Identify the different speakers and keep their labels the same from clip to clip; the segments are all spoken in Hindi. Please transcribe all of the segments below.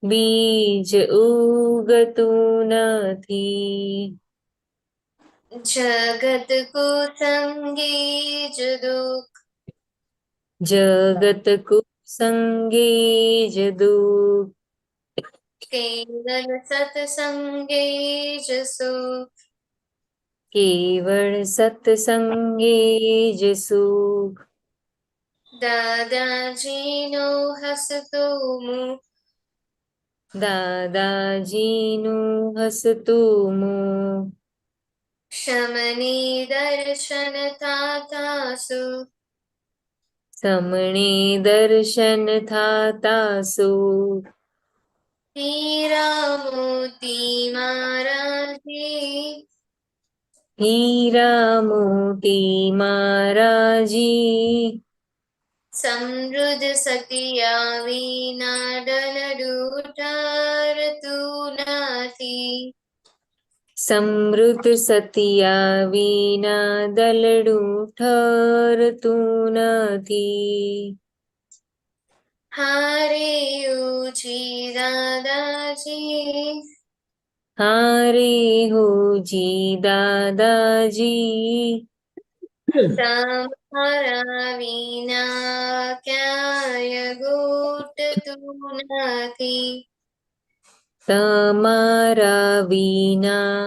Speaker 1: બીજ ઉગતું નથી.
Speaker 2: જગત કુસંગી જ દુઃખ,
Speaker 1: જગત કુસંગે જ દુઃખ.
Speaker 2: કેવલ સત્સંગે જ સુખ.
Speaker 1: કેવળ સત્સંગે જ સુખ.
Speaker 2: દાદાજીનો હસતો મુખ,
Speaker 1: દાદાજીનું હસતું મુખ.
Speaker 2: શમને દર્શન થાતા સુખ.
Speaker 1: સમણે દર્શન થાતા સુખ.
Speaker 2: હીરા મોતી મારાજી,
Speaker 1: હીરા મોતી મારાજી.
Speaker 2: સમૃદ્ધ સતિયા વિના ડલડું ઠરતું નથી.
Speaker 1: સમૃદ્ધ સતિયા વિના દલડું ઠરતું નથી.
Speaker 2: હારે ઉજી દાદાજી,
Speaker 1: હારે હોજી દાદાજી.
Speaker 2: તમારા વિના ક્યાંય ગોઠતું નથી.
Speaker 1: તમારા વિના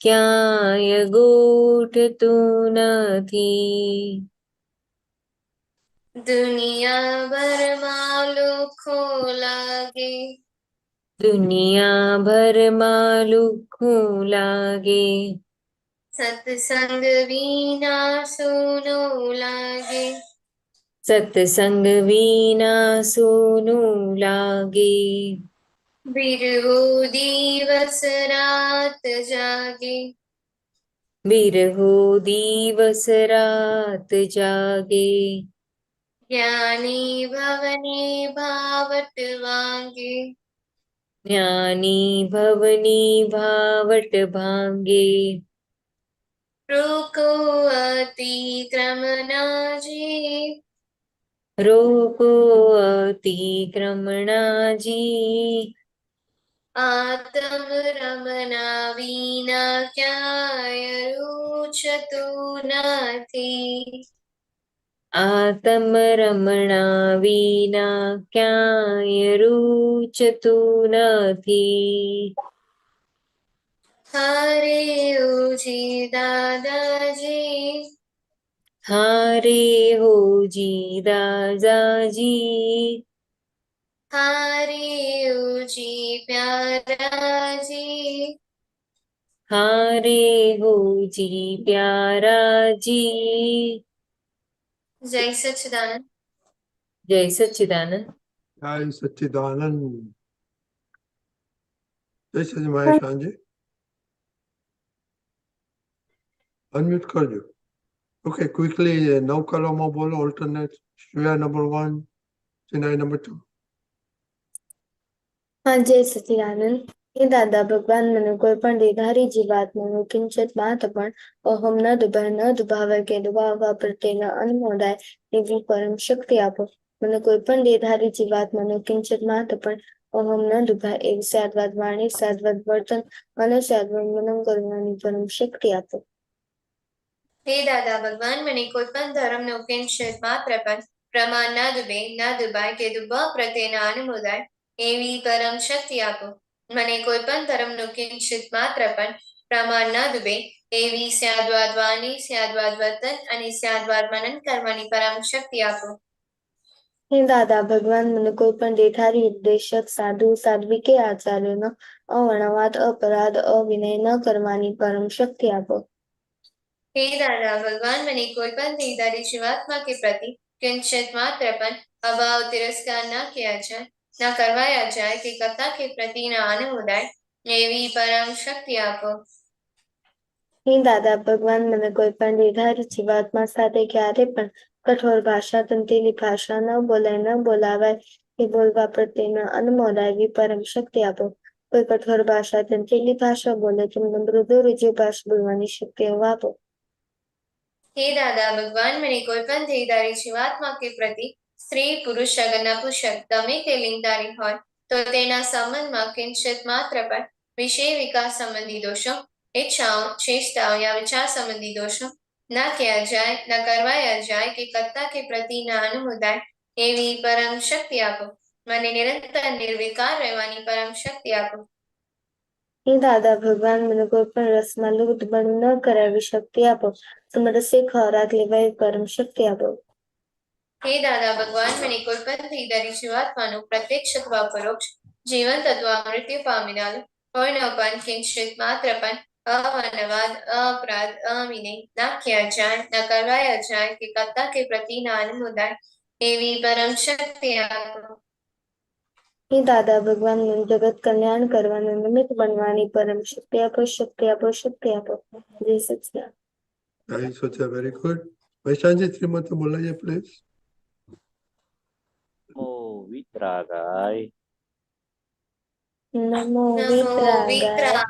Speaker 1: ક્યાંય ગોઠતું નથી.
Speaker 2: દુનિયાભરમાં લુખો લાગે,
Speaker 1: દુનિયાભરમાં લુખ્ખું લાગે.
Speaker 2: સત્સંગ વિના સૂનો લાગે.
Speaker 1: સત્સંગ વિના સૂનું લાગે.
Speaker 2: બિરવો દિવસ રાત જાગે,
Speaker 1: બિરહો દિવસ રાત જાગે.
Speaker 2: જ્ઞાની ભવને ભાવટ વાંગે.
Speaker 1: જ્ઞાની ભવની ભાવટ ભાંગે.
Speaker 2: રોકો અતિક્રમ નાજી,
Speaker 1: રોકો અતિક્રમણાજી.
Speaker 2: આતમ રમના વિના ક્યાંય રૂચતું નથી.
Speaker 1: આતમ રમણા વિના ક્યાંય રૂચતું નથી.
Speaker 2: હરે ઓજી દાદાજી,
Speaker 1: હારે હોજી દાદાજી.
Speaker 2: હરે ઓજી પ્યારાજી.
Speaker 1: હારે હોજી પ્યારાજી.
Speaker 2: જય સચ્ચિદાનંદ.
Speaker 1: જય સચ્ચિદાનંદ.
Speaker 3: જય સચ્ચિદાનંદ. જય સચિ મહેશ સાંજે અનમ્યુટ કરજો. ઓકે, ક્વિકલી નવ કલમો બોલો. Alternate Shreya number 1, Chennai number 2.
Speaker 4: હા, જય સચિદાનંદ. હે દાદા ભગવાન, મને કોઈ પણ દેધારી જીવાત્માનું કિંચિત માત્ર પણ અહમ ન દુભાય ન દુભાવે કે દુભાવવા પ્રત્યે ન અનુમોદાય એવી પરમ શક્તિ આપો. મને કોઈ પણ દેધારી જીવાત્માનું કિંચિત માત્ર પણ અહમ ન દુભાય એવી સાદવાદ વાણી, સાદવાદ વર્તન અને સાદવાદ મનન કરવાની પરમ શક્તિ આપો.
Speaker 2: હે દાદા ભગવાન, મને કોઈ પણ ધર્મનો કિંચિત માત્ર પણ પ્રમાણ ના દુબે ના દુબાય કે દુભા પ્રત્યે ના અનુમોદાય એવી પરમ શક્તિ આપો. મને કોઈ પણ ધર્મનો કિંચિત માત્ર પણ પ્રમાણ ના દુબે એવી સ્યાદવાદ વાણી, સ્યાદવાદ વર્તન અને સ્યાદવાદ મનન કરવાની પરમ શક્તિ આપો.
Speaker 4: હે દાદા ભગવાન, મને કોઈ પણ દેખારી ઉપદેશક સાધુ સાધ્વી કે આચાર્યનો અવર્ણવાદ અપરાધ અવિનય ન કરવાની પરમ શક્તિ આપો.
Speaker 2: હે દાદા ભગવાન, મને કોઈ પણ દેહધારી જીવાત્મા કે પ્રતિ કિંચિત માત્ર પણ અભાવ તિરસ્કાર ન किया जाए, ન કરવાયા જાય કે કથા કે પ્રતિ ન અનુમોદાય એવી પરમ શક્તિ આપો.
Speaker 4: હે દાદા ભગવાન, મને કોઈ પણ દેધારી જીવાત્મા સાથે ક્યારે પણ કઠોર ભાષા તંત્રીલી ભાષા ન બોલાય ન બોલાવાય કે બોલવા પ્રત્યે ન અનુમોદાય એવી પરમ શક્તિ આપો. કોઈ કઠોર ભાષા તંત્રીલી ભાષા બોલે તેમને મૃદુ રુજુ ભાષા બોલવાની શક્તિ આપો.
Speaker 2: હે દાદા ભગવાન, મને કોઈ પણ દેહધારી જીવાત્મા કે પ્રતિ સ્ત્રી પુરુષ અગર નપુંસક ગમે તે લિંગધારી હોય तो तेना संबंधમાં કિંચિત માત્ર પણ વિષય વિકાસ સંબંધી દોષો, इच्छाओं, चेष्टाओं या विचार संबंधी दोषों न किया जाए, न करवाया जाए कि कर्ता के प्रति न अनुमुदाय एवी परम शक्ति आपो, મને નિરંતર નિર્વિકાર રહેવાની પરમ શક્તિ આપો.
Speaker 4: હે દાદા ભગવાન, મને કોઈ પણ રસમાં લુપ્તપણું ન કરાવી શક્તિ આપો. સમરસે ખોરાક લેવાય પરમ શક્તિ આપો.
Speaker 2: હે દાદા ભગવાન, મને કોઈ પણ ધરી જીવાત્માનું પ્રત્યક્ષ અથવા પરોક્ષ જીવન તત્વ મૃત્યુ પામીનાલ કોઈનો પણ કિંચિત માત્ર પણ અવનવાદ, अपराध, अविनय न किया जाए, न करवाया जाए कि कर्ता के प्रति न अनुमुदाय एवी परम शक्ति आपो.
Speaker 4: હે દાદા ભગવાન, મને જગત કલ્યાણ કરવાનું નિમિત્ત બનવાની પરમ શક્તિ આપો, શક્તિ આપો, શક્તિ આપો. જય સચિદાનંદ.
Speaker 3: Jai Satya, very good. Vaishanji Srimati બોલાઈએ please.
Speaker 5: નમો વિતરાગાય
Speaker 4: નમો
Speaker 2: નમો
Speaker 4: વિતરાગાય.
Speaker 2: વિતરા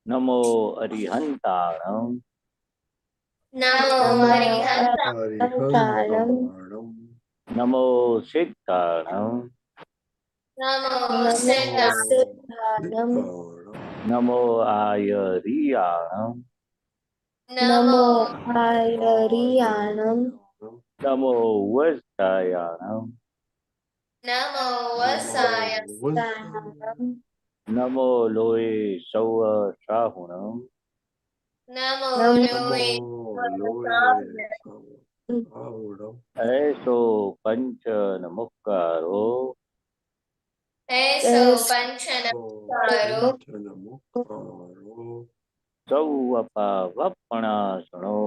Speaker 5: નમો અરિહંતાણમ
Speaker 2: નમો
Speaker 4: નમો
Speaker 2: હરિહંતા
Speaker 4: અરિહંતાણમ.
Speaker 5: નમો સિદ્ધાણમ
Speaker 2: નમો
Speaker 4: નમો
Speaker 2: સિદ્ધાય
Speaker 4: સિદ્ધાનમ.
Speaker 5: નમો આયરિયાણમ
Speaker 4: નમો
Speaker 2: નમો
Speaker 4: આયરિયાણમ.
Speaker 5: નમો વજ્રાયાણમ
Speaker 2: નમો વસાય
Speaker 4: દાનમ.
Speaker 5: નમો લોય સૌ શાહુણમ
Speaker 2: નમો
Speaker 4: નમો
Speaker 2: લોય
Speaker 5: એસો પંચન મુક્કારો
Speaker 2: એસો પંચન કારો
Speaker 5: સૌ અપાવપણાસણો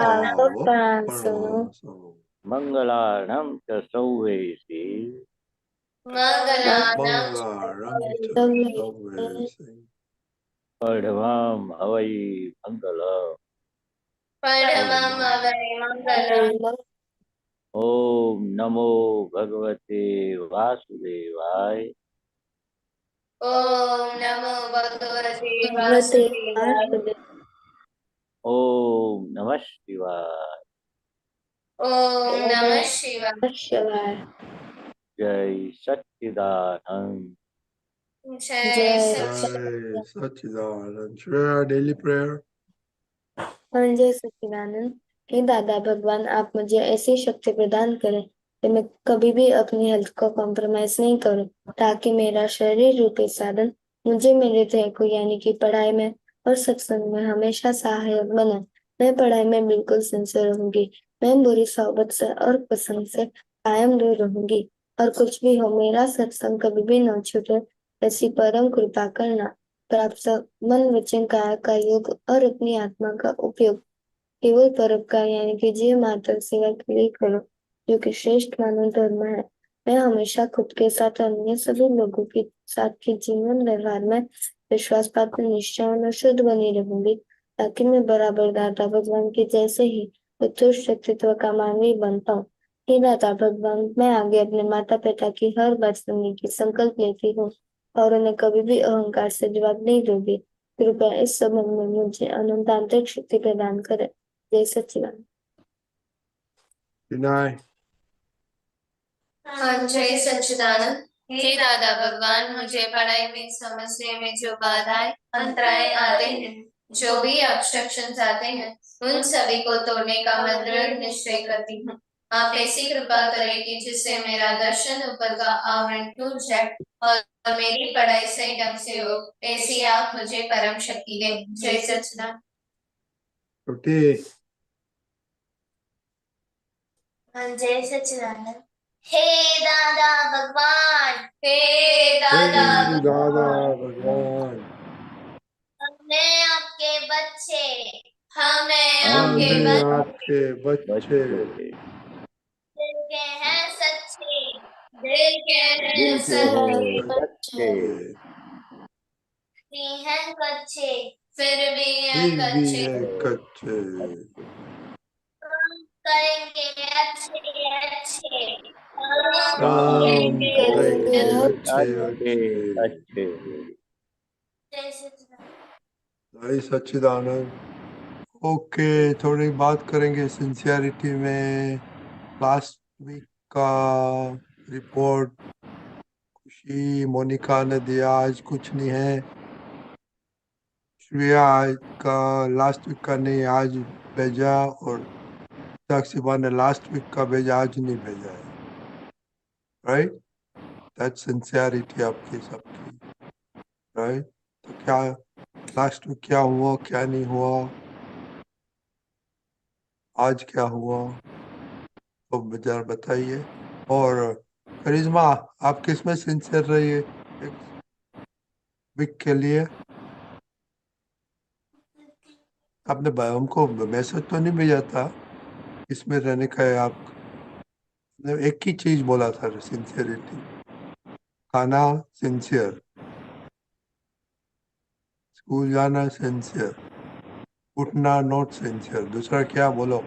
Speaker 4: સપ્પાવપરાસનો.
Speaker 5: મંગલાણમ ચ સૌવેસી
Speaker 2: મંગલાનામ
Speaker 5: પઢવામ હવૈ મંગલ
Speaker 2: પરમમ વૈ મંગલમ.
Speaker 5: ઓમ નમો ભગવતે વાસુદેવાય
Speaker 2: ઓમ નમો ભગવતે
Speaker 4: ભગવતે
Speaker 2: વાસુદેવાય.
Speaker 4: વાસુદેવાય.
Speaker 5: ઓમ નમઃ શિવાય
Speaker 2: ઓમ નમઃ શિવાય.
Speaker 4: શિવાય.
Speaker 5: જય સચ્ચિદાનંદ
Speaker 2: જય
Speaker 4: જય
Speaker 2: સચ્ચિદાનંદ.
Speaker 3: Satchidanand. Shreya, daily prayer.
Speaker 4: जय सच्चिदानंद. हे दादा भगवान, आप मुझे ऐसी शक्ति प्रदान करें कि मैं कभी भी अपनी हेल्थ को कॉम्प्रोमाइज नहीं करूं, ताकि मेरा शरीर रूपी साधन मुझे मेरे ध्येय को यानी कि पढ़ाई में और सत्संग में हमेशा सहायक बने. मैं पढ़ाई में बिल्कुल सिंसियर रहूंगी. मैं बुरी सोबत से और पसंद से कायम दूर रहूंगी. और कुछ भी हो, मेरा सत्संग कभी भी न छूटे, ऐसी परम कृपा करना. प्राप्त मन वचन काया का योग और अपनी आत्मा का उपयोग केवल परोपकार यानी कि जीव मात्र सेवा के लिए करो, जो कि श्रेष्ठ मानव धर्म है. मैं हमेशा खुद के साथ अन्य सभी लोगों के साथ के जीवन व्यवहार में विश्वास पात्र, निष्ठावान और शुद्ध बनी रहूंगी, ताकि मैं बराबर दाता भगवान के जैसे ही उत्कृष्ट व्यक्तित्व का मानवी बन पाऊं. हे दाता भगवान, मैं आगे अपने माता पिता की हर बात सुनने की संकल्प लेती हूँ और उन्हें कभी भी अहंकार से जवाब नहीं दूंगी. कृपया इस संबंध में मुझे अनंत आंतरिक शक्ति प्रदान करें. जय सच्चिदानंद.
Speaker 3: Vinay.
Speaker 2: हाँ, जय सच्चिदानंद. हे दादा भगवान, मुझे पढ़ाई में समझने में जो बाधाएं अंतराय आते हैं, जो भी ऑब्स्ट्रक्शंस आते हैं, उन सभी को तोड़ने का मैं दृढ़ निश्चय करती हूँ. आप ऐसी कृपा करें कि जिससे मेरा दर्शन ऊपर का आवरण टूट जाए और मेरी पढ़ाई सही ढंग से हो, ऐसी आप मुझे परम शक्ति दें. जय सच्चिदानंद.
Speaker 3: Tuti.
Speaker 2: जय सच्चिदानंद. हे दादा भगवान, हे दादा
Speaker 3: Hey,
Speaker 2: भगवान,
Speaker 3: Dada Bhagwan.
Speaker 2: हमने आपके बच्चे, हमने
Speaker 5: हमने
Speaker 2: आपके
Speaker 3: हमें
Speaker 2: बच्चे
Speaker 3: आपके बच्चे
Speaker 5: बच्चे
Speaker 2: दिल के हैं सच्चे, दिल के हैं
Speaker 5: दिल के
Speaker 2: सच्चे,
Speaker 5: हैं सच्चे
Speaker 2: भी हैं कच्चे, फिर भी हैं
Speaker 3: फिर भी
Speaker 2: कच्चे.
Speaker 3: है कच्चे.
Speaker 2: हम करेंगे अच्छे अच्छे, हम
Speaker 3: काम
Speaker 2: करेंगे
Speaker 3: करेंगे
Speaker 2: अच्छे.
Speaker 3: अच्छे
Speaker 5: अच्छे
Speaker 3: अच्छे.
Speaker 5: अच्छे
Speaker 2: जय सच्चिदानंद.
Speaker 3: जय सच्चिदानंद. ओके, थोड़ी बात करेंगे सिंसियरिटी में. लास्ट वीक का रिपोर्ट खुशी मोनिका ने दिया, आज कुछ नहीं है। श्रेया आज का लास्ट वीक का नहीं आज भेजा, और साक्षीबा ने लास्ट वीक का भेजा, आज नहीं भेजा है। राइट, दैट सिंसियरिटी आपकी सबकी। राइट, तो क्या लास्ट वीक क्या हुआ क्या नहीं हुआ, आज क्या हुआ, तो जरा बताइए। और करिश्मा, आप किस में सिंसियर रही है एक वीक के लिए? आपने हमको मैसेज तो नहीं भेजा था इसमें रहने का है आप? ने एक ही चीज बोला था, सिंसियरिटी, खाना सिंसियर, स्कूल जाना सिंसियर, उठना नॉट सिंसियर, दूसरा क्या बोलो?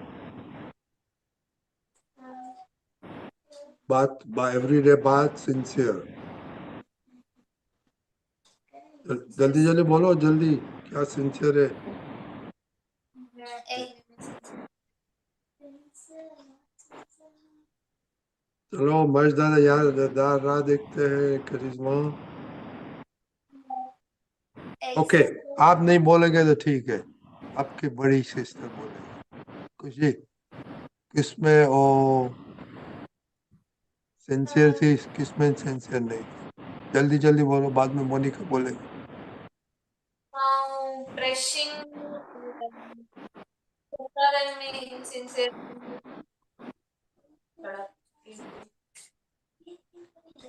Speaker 3: बात एवरीडे बात सिंसियर। जल्दी जल्दी बोलो, जल्दी, क्या सिंसियर है? चलो मर्ज दादा यार राह देखते हैं करिश्मा। ओके, आप नहीं बोलेंगे तो ठीक है, आपकी बड़ी सिस्टर बोलेगी। खुशी किसमें ओ सिंसियर थी, किसमें सिंसियर नहीं थी? जल्दी जल्दी बोलो, बाद में मोनिका बोलेगी।
Speaker 2: ब्रशिंग में सिंसियर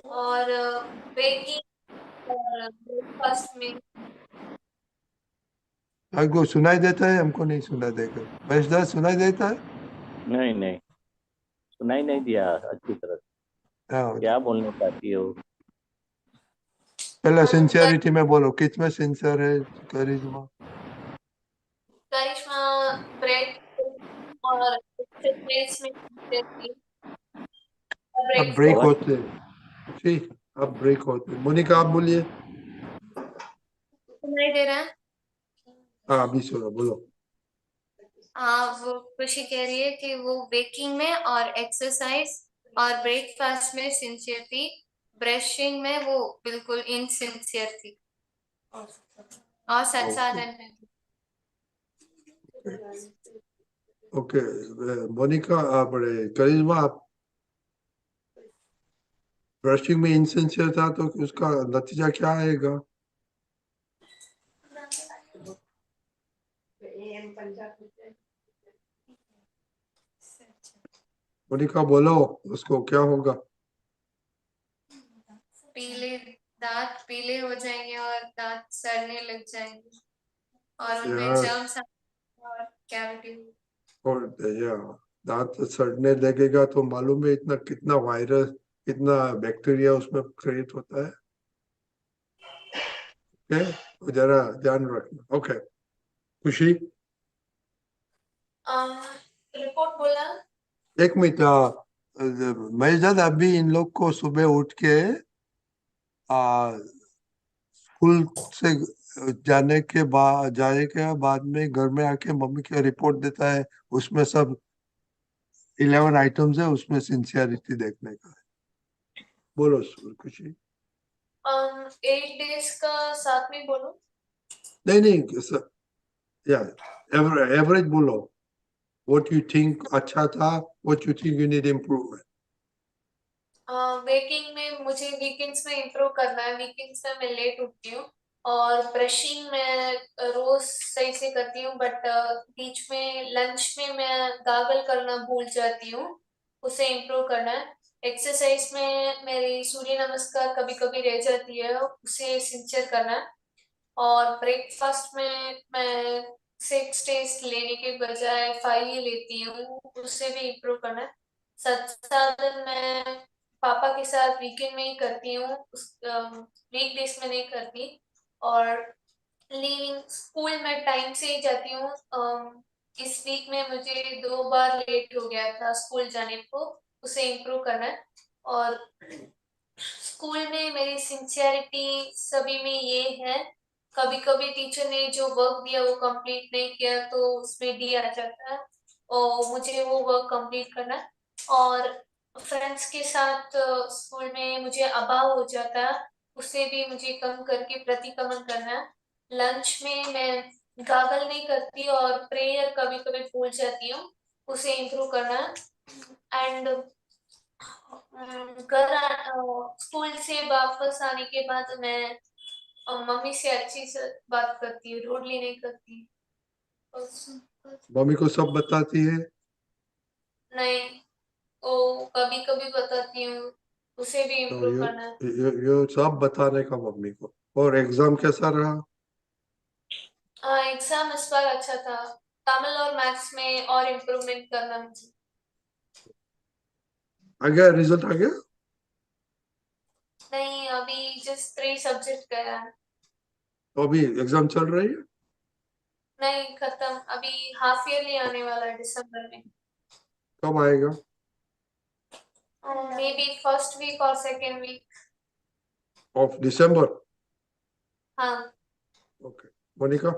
Speaker 2: और बेकिंग और ब्रेकफास्ट में
Speaker 3: आपको सुनाई देता है? हमको नहीं सुनाई देगा। महेश दादा सुनाई देता है?
Speaker 5: नहीं नहीं, सुनाई नहीं दिया अच्छी तरह से।
Speaker 3: हाँ,
Speaker 5: क्या बोलना चाहती हो?
Speaker 3: पहले सिंसियरिटी में बोलो, किस में सिंसियर है करिश्मा?
Speaker 2: करिश्मा ब्रेड और एक्सरसाइज में sincere थी।
Speaker 3: अब ब्रेक
Speaker 5: और
Speaker 3: होते, ठीक, अब ब्रेक होते। मोनिका आप बोलिए।
Speaker 2: सुनाई दे रहा है?
Speaker 3: हाँ अभी सुनो, बोलो।
Speaker 2: हाँ, वो खुशी कह रही है कि वो बेकिंग में और एक्सरसाइज और ब्रेकफास्ट में सिंसियर थी, ब्रशिंग में वो बिल्कुल इनसिंसियर थी और संसाधन में भी।
Speaker 3: ओके, मोनिका आप करिश्मा, आप ब्रशिंग में इनसिंसियर था तो उसका नतीजा क्या आएगा? मोनिका बोलो, उसको क्या होगा?
Speaker 2: पीले दांत पीले हो जाएंगे और दांत सड़ने लग जाएंगे और उनमें
Speaker 3: यार,
Speaker 2: जर्म्स और कैविटी।
Speaker 3: और या दांत सड़ने लगेगा तो मालूम है इतना कितना वायरस, इतना बैक्टीरिया उसमें क्रिएट होता है। ओके, तो जरा ध्यान रखना। ओके, खुशी
Speaker 2: रिपोर्ट बोला।
Speaker 3: एक मिनट, महेश दादा अभी इन लोग को सुबह उठ के स्कूल से जाने के बाद में घर में आके मम्मी का रिपोर्ट देता है, उसमें सब 11 आइटम्स है, उसमें सिंसियरिटी देखने का है। बोलो खुशी।
Speaker 2: 8 डेज का साथ में बोलो।
Speaker 3: नहीं नहीं, या एवरेज बोलो, व्हाट यू थिंक अच्छा था, what you think you need improvement.
Speaker 2: Baking में मुझे वीकेंड्स में इम्प्रूव करना है। वीकेंड्स में मैं लेट उठती हूँ और ब्रशिंग में रोज सही से करती हूँ, बट बीच में लंच में मैं गागल करना भूल जाती हूँ, उसे इम्प्रूव करना है। एक्सरसाइज में मेरी सूर्य नमस्कार कभी कभी रह जाती है, उसे सिंचर करना है। और ब्रेकफास्ट में मैं 6 टेस्ट लेने के बजाय 5 ही लेती हूँ, उससे भी इम्प्रूव करना है। संसाधन मैं पापा के साथ वीकेंड में ही करती हूँ, वीक डेज में नहीं करती। और लीविंग स्कूल में टाइम से ही जाती हूँ। इस वीक में मुझे 2 बार लेट हो गया था स्कूल जाने को, उसे इम्प्रूव करना है। और स्कूल में मेरी सिंसियरिटी सभी में ये है, कभी कभी टीचर ने जो वर्क दिया वो कंप्लीट नहीं किया तो उसमें डी आ जाता है और मुझे वो वर्क कंप्लीट करना है। और फ्रेंड्स के साथ स्कूल में मुझे अभाव हो जाता, उसे भी मुझे कम करके प्रतिक्रमण करना। लंच में मैं गागल नहीं करती और प्रेयर कभी कभी भूल जाती हूँ, उसे इम्प्रूव करना। एंड स्कूल से वापस आने के बाद मैं मम्मी से अच्छी से बात करती हूँ, रूडली नहीं करती।
Speaker 3: मम्मी को सब बताती है?
Speaker 2: नहीं, वो कभी कभी बताती हूँ, उसे भी
Speaker 3: तो
Speaker 2: इम्प्रूव करना है।
Speaker 3: ये सब बताने का मम्मी को। और एग्जाम कैसा रहा?
Speaker 2: हाँ, एग्जाम इस बार अच्छा था। तमिल और मैथ्स में और इम्प्रूवमेंट करना मुझे।
Speaker 3: आ गया, रिजल्ट आ गया?
Speaker 2: नहीं, अभी जस्ट 3 सब्जेक्ट गया है।
Speaker 3: तो अभी एग्जाम चल रही है?
Speaker 2: नहीं, खत्म। अभी हाफ ईयरली आने वाला है दिसंबर में।
Speaker 3: कब आएगा?
Speaker 2: मे बी फर्स्ट वीक और सेकेंड वीक।
Speaker 3: Of December?
Speaker 2: हाँ।
Speaker 3: ओके। मोनिका?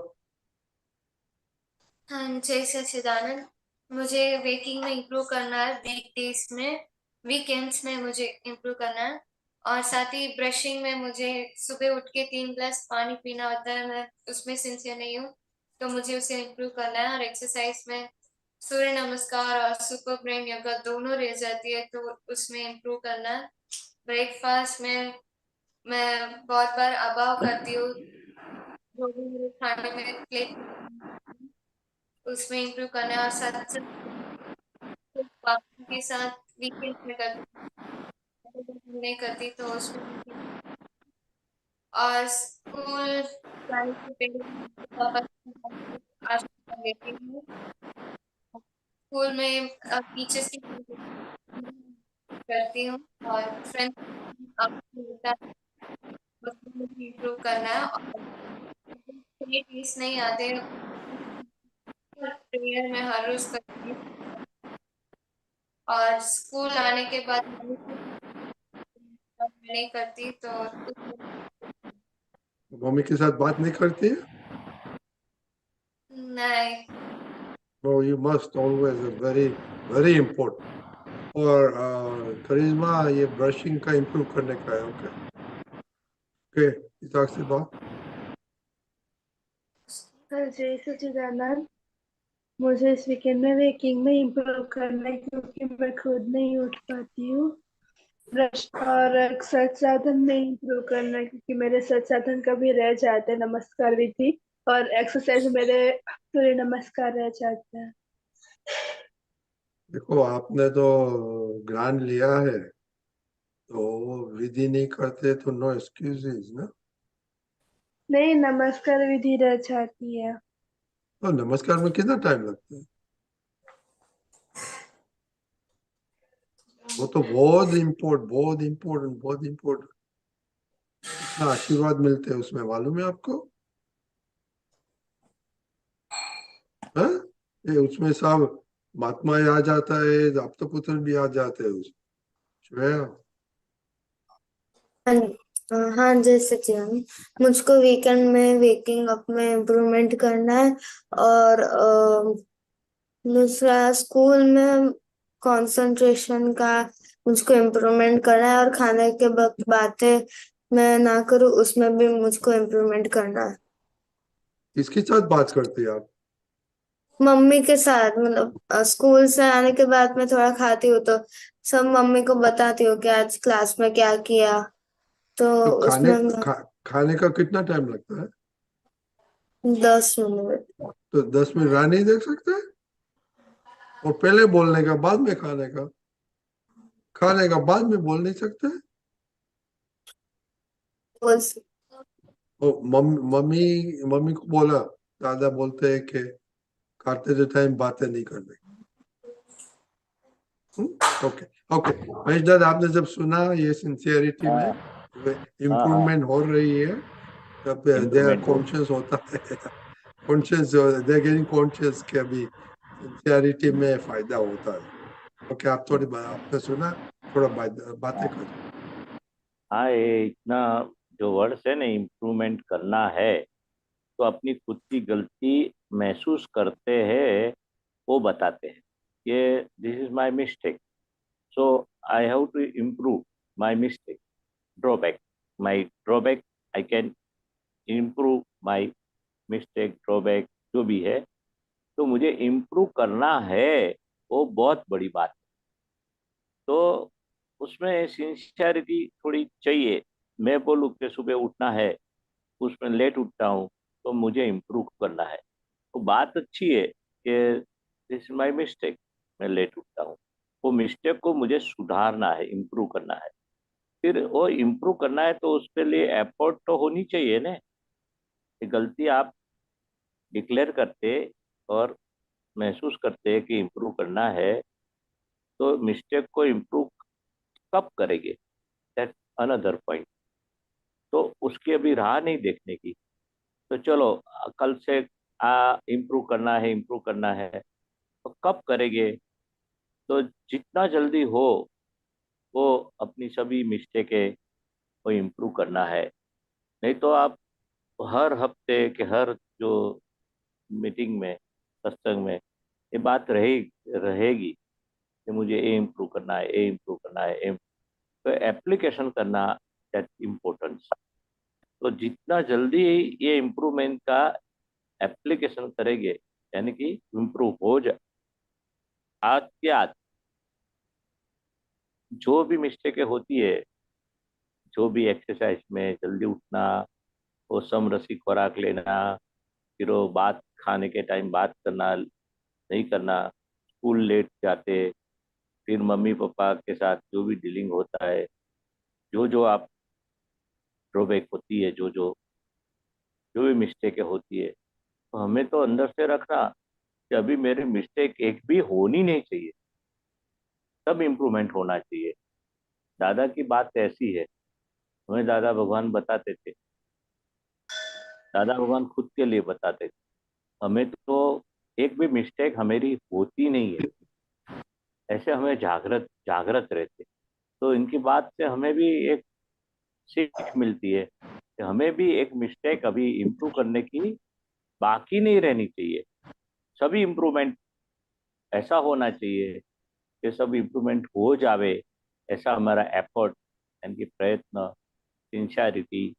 Speaker 2: हाँ, जय सच्चिदानंद। मुझे बेकिंग में इम्प्रूव करना है, वीकडेज में, वीकेंड्स में मुझे इम्प्रूव करना है। और साथ ही ब्रशिंग में मुझे सुबह उठ के 3 ग्लास पानी पीना होता है, मैं उसमें सिंसियर नहीं हूँ, तो मुझे उसे इम्प्रूव करना है। और एक्सरसाइज में सूर्य नमस्कार और सुपर ब्रेन योगा दोनों रह जाती है, तो उसमें इम्प्रूव करना है। ब्रेकफास्ट में मैं बहुत बार अभाव करती हूँ, जो भी मेरे खाने में प्लेट उसमें इम्प्रूव करना है। और साथ साथ पापा के साथ वीकेंड में नहीं करती, तो उसमें। और स्कूल जाने से पहले मैं पापा से आशीर्वाद लेती हूँ। स्कूल में टीचर्स की करती हूँ और फ्रेंड्स मुझे इम्प्रूव करना है। और पीस नहीं आते, प्रेयर में हर रोज करती हूँ। और स्कूल आने के बाद मैं नहीं करती, तो
Speaker 3: मम्मी के साथ बात नहीं करती है?
Speaker 2: नहीं।
Speaker 3: No, you must always, very, very important. और करिश्मा, ये ब्रशिंग का इम्प्रूव करने का है। ओके ओके, इताक से बात।
Speaker 6: जय सच्चिदानंद। मुझे इस वीकेंड में बेकिंग में इम्प्रूव करना है, क्योंकि मैं खुद नहीं उठ पाती हूँ। ब्रश और सच साधन में इम्प्रूव करना है, क्योंकि मेरे सच साधन कभी रह जाते हैं, नमस्कार विधि और एक्सरसाइज मेरे सूर्य नमस्कार रह जाते हैं।
Speaker 3: देखो, आपने तो ज्ञान लिया है, तो विधि नहीं करते तो नो एक्सक्यूजेज ना।
Speaker 6: नहीं, नमस्कार विधि रह जाती है।
Speaker 3: तो नमस्कार में कितना टाइम लगता है? वो तो बहुत इम्पोर्टेंट, बहुत इम्पोर्टेंट, बहुत इम्पोर्टेंट। कितना आशीर्वाद मिलते हैं उसमें, मालूम है आपको? हाँ, ये उसमें सब महात्मा आ जाता है, आप तो पुत्र भी आ जाते हैं उसमें। श्रेया?
Speaker 4: हाँ, हाँ जय सचिदानंद। मुझको वीकेंड में वेकिंग अप में इम्प्रूवमेंट करना है। और दूसरा स्कूल में कंसंट्रेशन का मुझको इम्प्रूवमेंट करना है। और खाने के वक्त बातें मैं ना करूँ, उसमें भी मुझको इम्प्रूवमेंट करना है।
Speaker 3: किसके साथ बात करते हैं आप?
Speaker 4: मम्मी के साथ, मतलब स्कूल से आने के बाद मैं थोड़ा खाती हूँ, तो सब मम्मी को बताती हूँ कि आज क्लास में क्या किया, तो
Speaker 3: तो
Speaker 4: उसमें
Speaker 3: खाने का कितना टाइम लगता है?
Speaker 4: 10 मिनट।
Speaker 3: तो 10 मिनट राह नहीं देख सकते? और पहले बोलने का, बाद में खाने का? खाने का बाद में बोल नहीं सकते?
Speaker 4: बस
Speaker 3: और मम्मी मम्मी को बोला, दादा बोलते हैं कि खाते जो टाइम बातें नहीं करने। Okay okay. महेश दादा, आपने जब सुना ये सिंसियरिटी में
Speaker 5: हाँ हाँ हाँ,
Speaker 3: इम्प्रूवमेंट हो रही है, तब दे आर
Speaker 5: इम्प्रूवमेंट हो
Speaker 3: कॉन्शियस होता है, कॉन्शियस, दे गेटिंग कॉन्शियस कि अभी सिंसियरिटी में फायदा होता है। ओके, आप थोड़ी आपने सुना, थोड़ा बातें
Speaker 5: हाँ
Speaker 3: करो।
Speaker 5: हाँ, ये इतना जो वर्ड्स है ना, इम्प्रूवमेंट करना है, तो अपनी खुद की गलती महसूस करते हैं, वो बताते हैं ये this is my mistake, so I have to improve my mistake, drawback. My drawback, I can improve my mistake, drawback जो भी है, तो मुझे इम्प्रूव करना है, वो बहुत बड़ी बात है। तो उसमें सिंसियरिटी थोड़ी चाहिए। मैं बोलूँ कि सुबह उठना है, उसमें लेट उठता हूँ, तो मुझे इम्प्रूव करना है। तो बात अच्छी है कि दिस इज माई मिस्टेक, मैं लेट उठता हूँ। वो मिस्टेक को मुझे सुधारना है, इम्प्रूव करना है। फिर वो इम्प्रूव करना है तो उसके लिए एफर्ट तो होनी चाहिए ना। ये गलती आप डिक्लेयर करते और महसूस करते हैं कि इम्प्रूव करना है, तो मिस्टेक को इम्प्रूव कब करेंगे, दैट अनदर पॉइंट। तो उसकी अभी राह नहीं देखने की। तो चलो कल से इम्प्रूव करना है, इम्प्रूव करना है, तो कब करेंगे? तो जितना जल्दी हो वो अपनी सभी मिस्टेकें को इम्प्रूव करना है। नहीं तो आप हर हफ्ते के हर जो मीटिंग में, सत्संग में ये बात रहेगी कि मुझे ये इम्प्रूव करना है, ये इम्प्रूव करना है, तो एप्लीकेशन करना दैट इम्पोर्टेंस। तो जितना जल्दी ये इम्प्रूवमेंट का एप्लीकेशन करेंगे, यानी कि इम्प्रूव हो जाए, आज के आज जो भी मिस्टेकें होती है, जो भी एक्सरसाइज में जल्दी उठना, वो समरसी खुराक लेना, फिर वो बात खाने के टाइम बात करना नहीं करना, स्कूल लेट जाते, फिर मम्मी पापा के साथ जो भी डीलिंग होता है, जो जो आप ड्रॉबैक होती है, जो भी मिस्टेकें होती है, तो हमें तो अंदर से रखना कि अभी मेरी मिस्टेक एक भी होनी नहीं चाहिए, सब इम्प्रूवमेंट होना चाहिए। दादा की बात ऐसी है, हमें दादा भगवान बताते थे, दादा भगवान खुद के लिए बताते थे, हमें तो एक भी मिस्टेक हमारी होती नहीं है, ऐसे हमें जागृत जागृत रहते। तो इनकी बात से हमें भी एक सीख मिलती है कि हमें भी एक मिस्टेक अभी इम्प्रूव करने की बाकी नहीं रहनी चाहिए। सभी इम्प्रूवमेंट ऐसा होना चाहिए कि सब इम्प्रूवमेंट हो जावे, ऐसा हमारा एफर्ट, यानी कि प्रयत्न, सिंसियरिटी,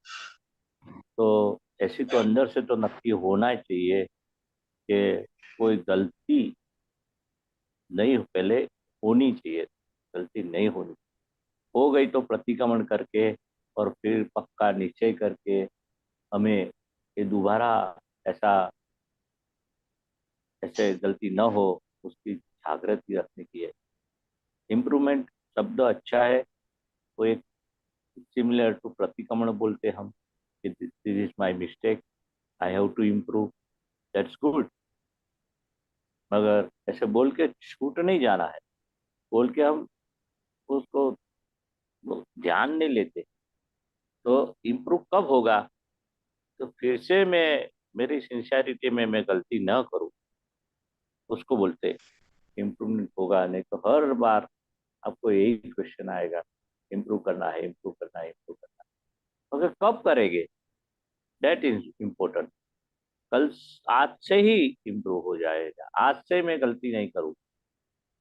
Speaker 5: तो ऐसी तो अंदर से तो नक्की होना चाहिए कि कोई गलती नहीं, पहले होनी चाहिए, गलती नहीं होनी। हो गई तो प्रतिक्रमण करके और फिर पक्का निश्चय करके हमें ये दोबारा ऐसा ऐसे गलती न हो, उसकी जागृति रखने की है। इम्प्रूवमेंट शब्द अच्छा है, वो एक सिमिलर टू प्रतिक्रमण बोलते हम, this is my mistake, I have to improve, that's good. मगर ऐसे बोल के छूट नहीं जाना है, बोल के हम उसको ध्यान नहीं लेते, तो इम्प्रूव कब होगा? तो फिर से मैं मेरी सिंसियरिटी में मैं गलती न करूं, उसको बोलते इम्प्रूवमेंट होगा। नहीं तो हर बार आपको यही क्वेश्चन आएगा, इम्प्रूव करना है, इम्प्रूव करना है, इम्प्रूव करना है, मगर कब करेंगे, दैट इज इम्पोर्टेंट। कल, आज से ही इम्प्रूव हो जाएगा, आज से मैं गलती नहीं करूँ।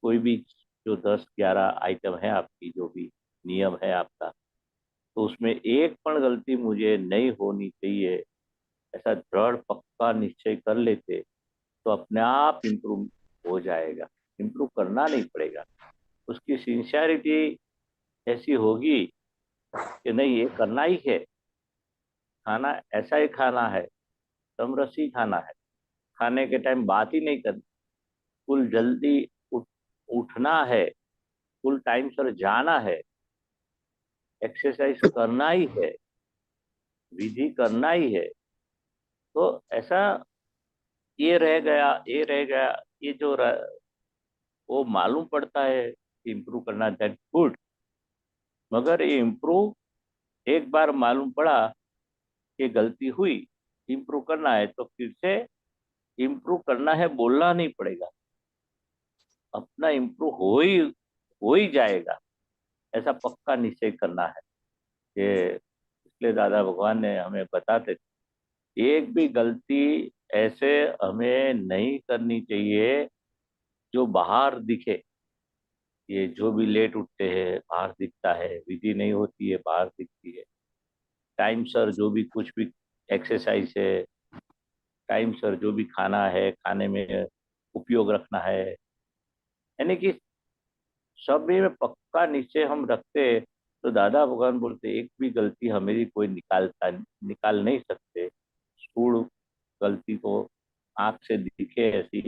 Speaker 5: कोई भी जो 10-11 आइटम है आपकी, जो भी नियम है आपका, तो उसमें एक पण गलती मुझे नहीं होनी चाहिए, ऐसा दृढ़ पक्का निश्चय कर लेते, तो अपने आप इम्प्रूव हो जाएगा, इम्प्रूव करना नहीं पड़ेगा। उसकी सिंसियरिटी ऐसी होगी कि नहीं, ये करना ही है, खाना ऐसा ही खाना है, समरसी खाना है, खाने के टाइम बात ही नहीं करनी, फुल जल्दी उठ, उठना है, फुल टाइम सर जाना है, एक्सरसाइज करना ही है, विधि करना ही है। तो ऐसा ये रह गया, ये रह गया, ये जो वो मालूम पड़ता है इम्प्रूव करना, दैट गुड। मगर ये इम्प्रूव एक बार मालूम पड़ा कि गलती हुई, इम्प्रूव करना है, तो फिर से इम्प्रूव करना है बोलना नहीं पड़ेगा, अपना इम्प्रूव हो ही जाएगा, ऐसा पक्का निश्चय करना है। ये इसलिए दादा भगवान ने हमें बताते थे, एक भी गलती ऐसे हमें नहीं करनी चाहिए जो बाहर दिखे, ये जो भी लेट उठते हैं बाहर दिखता है, विधि नहीं होती है बाहर दिखती है। टाइम सर जो भी कुछ भी एक्सरसाइज है, टाइम सर जो भी खाना है खाने में उपयोग रखना है, यानी कि सब में पक्का निश्चय हम रखते हैं, तो दादा भगवान बोलते एक भी गलती हमेरी कोई निकाल नहीं सकते। सूढ़ गलती को आंख से दिखे ऐसी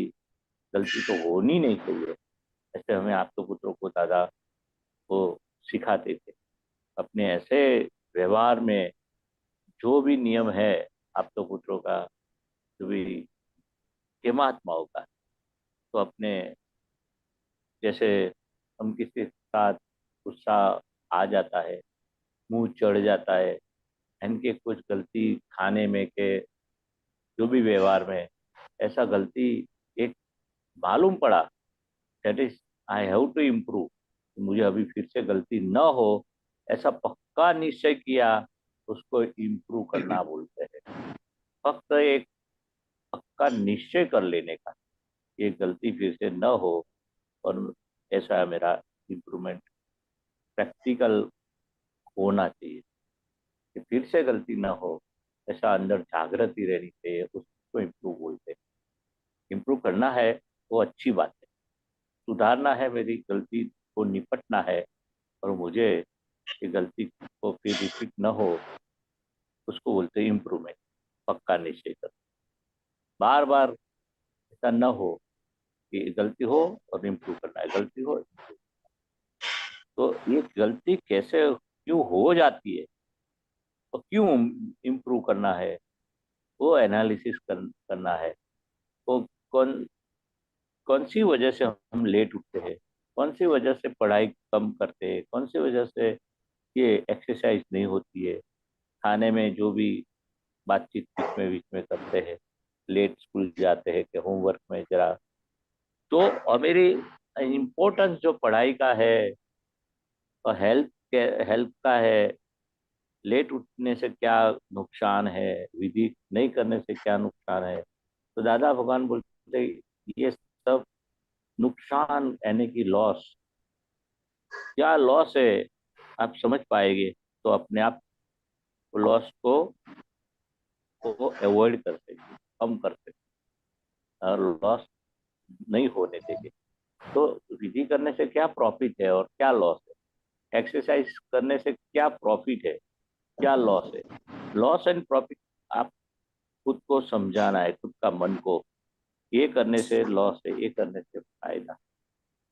Speaker 5: गलती तो होनी नहीं चाहिए। ऐसे हमें आप तो पुत्रों को दादा को सिखाते थे। अपने ऐसे व्यवहार में जो भी नियम है आप तो पुत्रों का, जो भी के महात्माओं का, तो अपने जैसे हम किसी के साथ गुस्सा आ जाता है, मुंह चढ़ जाता है, इनके कुछ गलती खाने में के जो भी व्यवहार में ऐसा गलती एक मालूम पड़ा, that is I have to improve, मुझे अभी फिर से गलती न हो, ऐसा पक्का निश्चय किया, उसको इम्प्रूव करना बोलते हैं। फक्त एक पक्का निश्चय कर लेने का, ये गलती फिर से न हो, और ऐसा मेरा इम्प्रूवमेंट प्रैक्टिकल होना चाहिए कि फिर से गलती ना हो, ऐसा अंदर जागृति रहनी चाहिए, उसको इम्प्रूव बोलते हैं। इम्प्रूव करना है वो अच्छी बात है, सुधारना है, मेरी गलती को निपटना है, और मुझे ये गलती को फिर रिपीट न हो, उसको बोलते हैं इम्प्रूवमेंट। पक्का निश्चय कर, बार बार ऐसा न हो कि गलती हो और इम्प्रूव करना है, गलती हो improve। तो ये गलती कैसे क्यों हो जाती है और क्यों इम्प्रूव करना है, वो एनालिसिस करना है। वो कौन कौन सी वजह से हम लेट उठते हैं, कौन सी वजह से पढ़ाई कम करते हैं, कौन सी वजह से ये एक्सरसाइज नहीं होती है, खाने में जो भी बातचीत बीच में करते हैं, लेट स्कूल जाते हैं कि होमवर्क में जरा, तो और मेरी इम्पोर्टेंस जो पढ़ाई का है और हेल्थ का है, लेट उठने से क्या नुकसान है, विधि नहीं करने से क्या नुकसान है, तो दादा भगवान बोलते ये सब नुकसान यानी कि लॉस, क्या लॉस है आप समझ पाएंगे, तो अपने आप लॉस को अवॉइड कर सकते, कम कर सकते, और लॉस नहीं होने देंगे। तो विधि करने से क्या प्रॉफिट है और क्या लॉस है, एक्सरसाइज करने से क्या प्रॉफिट है, क्या लॉस है, लॉस एंड प्रॉफिट आप खुद को समझाना है, खुद का मन को, ये करने से लॉस है, ये करने से फायदा।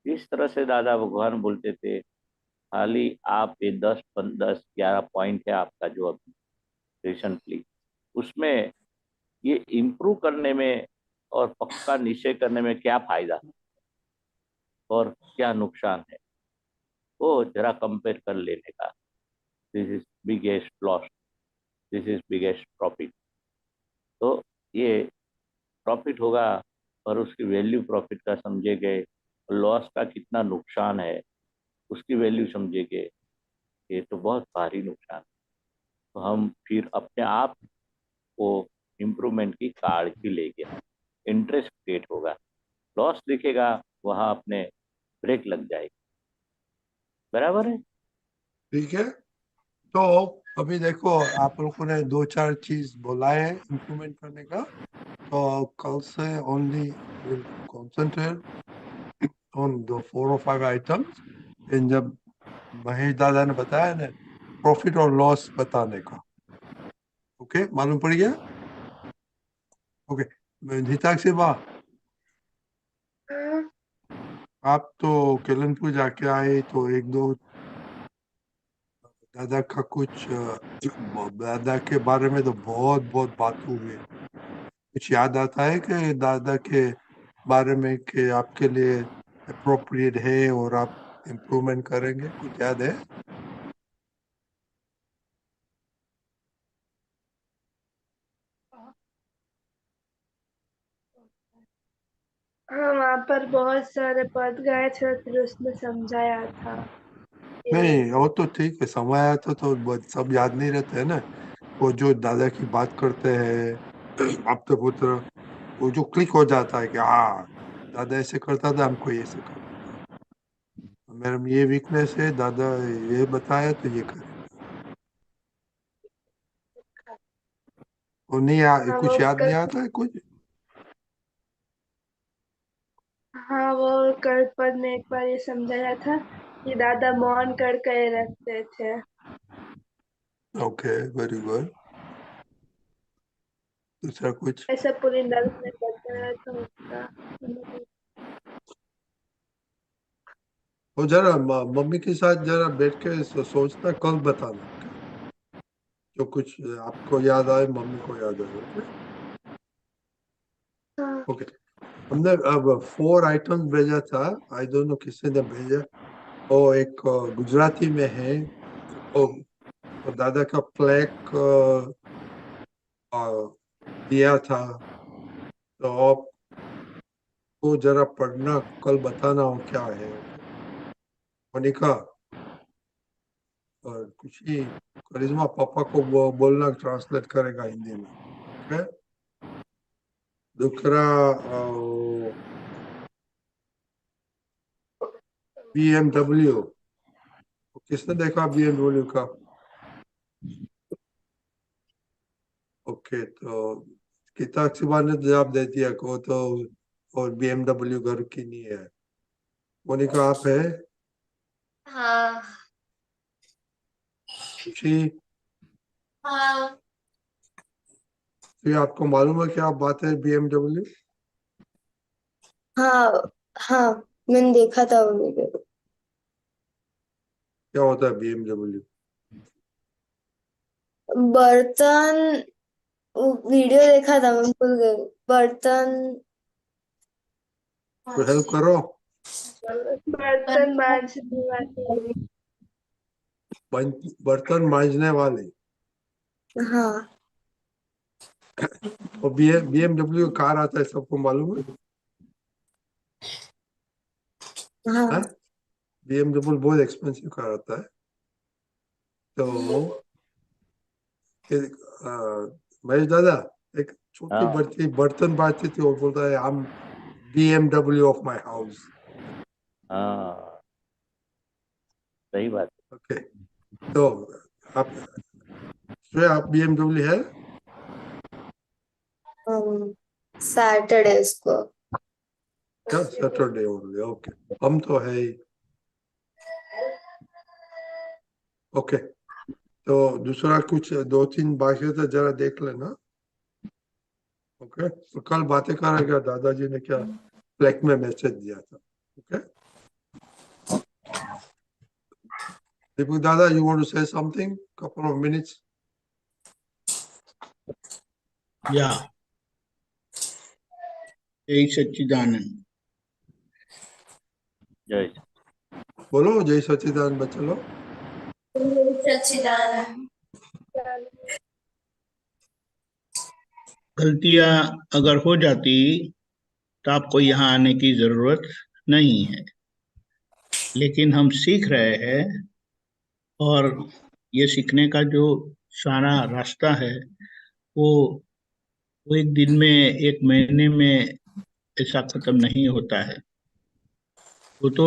Speaker 5: इस तरह से दादा भगवान बोलते थे। खाली आप ये 10 11 पॉइंट है आपका जो अभी रिसेंटली, उसमें ये इम्प्रूव करने में और पक्का निश्चय करने में क्या फायदा और क्या नुकसान है, वो जरा कंपेयर कर लेने का। This is biggest loss, this is biggest profit. तो ये प्रॉफिट होगा और उसकी वैल्यू प्रॉफिट का समझेंगे, लॉस का कितना नुकसान है उसकी वैल्यू समझेंगे, ये तो बहुत भारी नुकसान। तो हम फिर अपने आप को इम्प्रूवमेंट की काळजी लेंगे, इंटरेस्ट क्रिएट होगा, लॉस दिखेगा वहां अपने ब्रेक लग जाएगी। बराबर है?
Speaker 3: ठीक है। तो अभी देखो आप लोगों ने 2 4 चीज बोला है इम्प्रूवमेंट करने का, तो कल से only will concentrate on the 4 or 5 items. जब महेश दादा ने बताया ना प्रॉफिट और लॉस बताने का, ओके मालूम पड़ गया? ओके हिताक्षी वाह,
Speaker 6: हाँ,
Speaker 3: आप तो केलनपुर जाके आए तो 1 2 दादा का कुछ दादा के बारे में तो बहुत बहुत बात हुई। कुछ याद आता है कि दादा के बारे में कि आपके लिए अप्रोप्रिएट है और आप इम्प्रूवमेंट करेंगे, कुछ याद है?
Speaker 6: हाँ, वहाँ पर बहुत सारे पद गाए थे और फिर उसमें समझाया था कि
Speaker 3: नहीं वो तो ठीक है, समय आया तो सब याद नहीं रहते है ना। वो जो दादा की बात करते हैं आप तो पुत्र, वो जो क्लिक हो जाता है कि हाँ दादा ऐसे करता था, हमको ऐसे करना था। मैडम ये वीकनेस है, दादा ये बताया तो ये करें। वो नहीं
Speaker 6: हाँ,
Speaker 3: कुछ
Speaker 6: वो
Speaker 3: याद नहीं
Speaker 6: कल
Speaker 3: आता है कुछ?
Speaker 6: हाँ, वो कल पद में एक बार ये समझाया था कि दादा मौन कर के रखते थे।
Speaker 3: Okay, very good. दूसरा कुछ?
Speaker 6: ऐसा पुलिंदा ने बताया था उसका।
Speaker 3: वो जरा मम्मी के साथ जरा बैठ के सोचना, कल बताना। जो कुछ आपको याद आए, मम्मी को याद आए। ओके
Speaker 6: हाँ,
Speaker 3: ओके। हमने अब 4 आइटम्स भेजा था। आई डोंट नो किसने ने भेजा। वो एक गुजराती में है। वो दादा का प्लेक दिया था। तो आपको जरा पढ़ना, कल बताना हो क्या है। मोनिका और कुछ ही करिश्मा पापा को बोलना, ट्रांसलेट करेगा हिंदी में। ओके। दूसरा BMW। किसने देखा BMW का? ओके, तो गीता शिवा ने जवाब दे दिया को तो, और BMW घर की नहीं है। मोनिका आप है?
Speaker 2: हाँ
Speaker 3: खुशी?
Speaker 2: हाँ
Speaker 3: तो आपको मालूम है क्या बात है BMW?
Speaker 4: हाँ हाँ, मैंने देखा था वो वीडियो।
Speaker 3: क्या होता है BMW?
Speaker 4: बर्तन, वीडियो देखा था, मैं भूल गई। बर्तन,
Speaker 3: तो हेल्प करो।
Speaker 6: बर्तन मांजने वाली।
Speaker 3: बर्तन मांजने वाले।
Speaker 4: हाँ
Speaker 3: और BMW कार आता है, सबको मालूम है?
Speaker 4: हाँ
Speaker 3: BMW बहुत एक्सपेंसिव कार आता है। तो महेश दादा, एक छोटी
Speaker 5: हाँ
Speaker 3: बच्ची बर्तन बाजती थी, वो बोलता है हम BMW ऑफ माई हाउस।
Speaker 5: हाँ, सही बात
Speaker 3: ओके, तो आप श्रेया, आप BMW है?
Speaker 4: सैटरडे को।
Speaker 3: क्या सैटरडे ओनली? ओके, हम तो है ही। ओके, तो दूसरा कुछ 2-3 भाषा तो जरा देख लेना। ओके, तो कल बातें करेगा दादाजी ने क्या फ्लैग में मैसेज दिया था। ओके दीपक दादा, you want to say something? Couple of minutes.
Speaker 7: या जय सच्चिदानंद।
Speaker 5: जय।
Speaker 3: बोलो जय सच्चिदानंद बच्चे लोग।
Speaker 2: सच्चिदानंद।
Speaker 7: गलतियां अगर हो जाती तो आपको यहाँ आने की जरूरत नहीं है, लेकिन हम सीख रहे हैं, और ये सीखने का जो सारा रास्ता है वो वो एक दिन में, एक महीने में ऐसा खत्म नहीं होता है। वो तो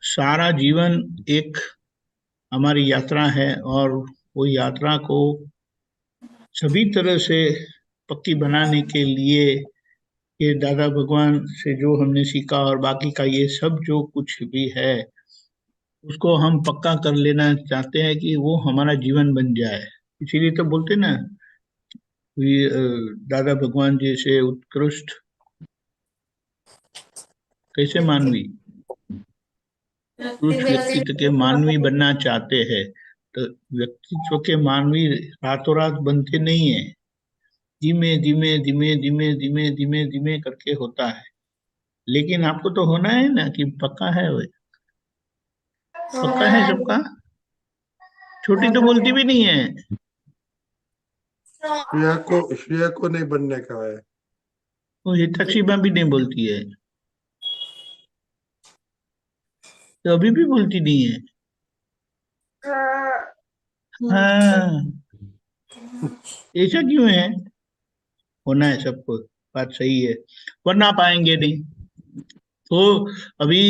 Speaker 7: सारा जीवन एक हमारी यात्रा है, और वो यात्रा को सभी तरह से पक्की बनाने के लिए ये दादा भगवान से जो हमने सीखा और बाकी का ये सब जो कुछ भी है उसको हम पक्का कर लेना चाहते हैं कि वो हमारा जीवन बन जाए। इसीलिए तो बोलते ना, दादा भगवान जैसे उत्कृष्ट कैसे मानवी, उत्कृष्ट व्यक्तित्व के मानवी बनना चाहते हैं। तो व्यक्तित्व के मानवी रातों रात बनते नहीं है, धीमे धीमे धीमे धीमे धीमे धीमे धीमे करके होता है। लेकिन आपको तो होना है ना कि पक्का है, वो पक्का है सबका। छोटी तो बोलती भी नहीं है।
Speaker 3: श्रेया को नहीं बनने का है।
Speaker 7: वो हितक्षी भी नहीं बोलती है, तो अभी भी बोलती नहीं है।
Speaker 6: हाँ,
Speaker 7: हाँ, ऐसा क्यों है? होना है सबको, बात सही है, वरना आप आएंगे नहीं। तो अभी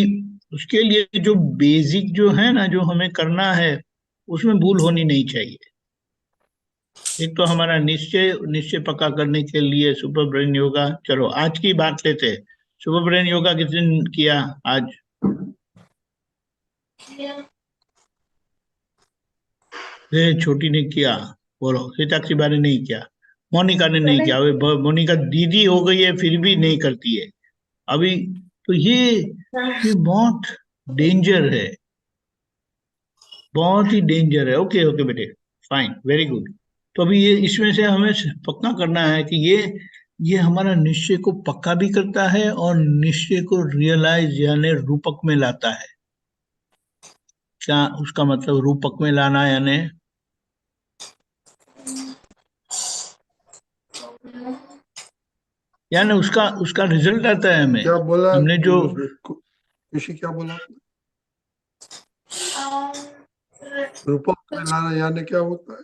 Speaker 7: उसके लिए जो बेसिक जो है ना, जो हमें करना है, उसमें भूल होनी नहीं चाहिए। एक तो हमारा निश्चय निश्चय पक्का करने के लिए सुपर ब्रेन योगा। चलो आज की बात लेते हैं। सुपर ब्रेन योगा किस दिन किया? आज छोटी ने किया, बोलो। हिताक्षी बारी नहीं किया, मोनिका ने नहीं किया। मोनिका दीदी हो गई है फिर भी नहीं करती है अभी। तो ये बहुत डेंजर है, बहुत ही डेंजर है। ओके ओके बेटे, फाइन, वेरी गुड। तो अभी ये इसमें से हमें पक्का करना है कि ये हमारा निश्चय को पक्का भी करता है और निश्चय को रियलाइज यानी रूपक में लाता है। क्या उसका मतलब रूपक में लाना यानी? यानी उसका उसका रिजल्ट आता है हमें।
Speaker 3: क्या बोला
Speaker 7: हमने जो
Speaker 3: खुशी, क्या बोला आपने? रूपक में लाना यानी क्या होता है?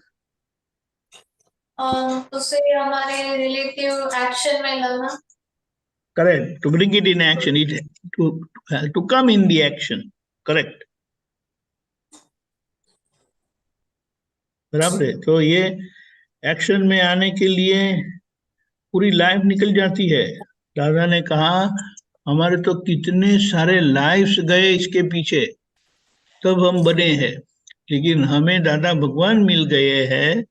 Speaker 2: उसे हमारे रिलेटिव एक्शन में लाना।
Speaker 7: correct, to bring it in action, it to come in the action, correct, बराबर है। तो ये एक्शन में आने के लिए पूरी लाइफ निकल जाती है। दादा ने कहा हमारे तो कितने सारे लाइफ्स गए इसके पीछे, तब हम बने हैं। लेकिन हमें दादा भगवान मिल गए हैं,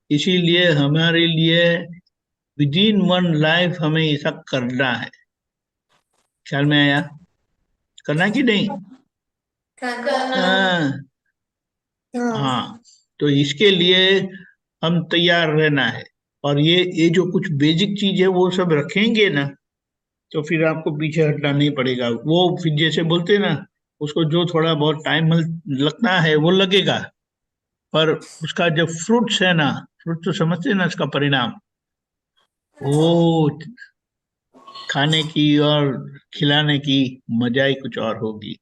Speaker 7: इसीलिए हमारे लिए विद इन वन लाइफ हमें ये सब करना है। ख्याल में आया? करना कि नहीं?
Speaker 2: करना।
Speaker 7: हाँ
Speaker 4: हाँ
Speaker 7: हाँ। तो इसके लिए हम तैयार रहना है। और ये जो कुछ बेसिक चीज है वो सब रखेंगे ना, तो फिर आपको पीछे हटना नहीं पड़ेगा। वो फिर जैसे बोलते हैं ना, उसको जो थोड़ा बहुत टाइम लगना है वो लगेगा, पर उसका जो फ्रूट्स है ना, फ्रूट तो समझते हैं ना, उसका परिणाम वो खाने की और खिलाने की मजा ही कुछ और होगी।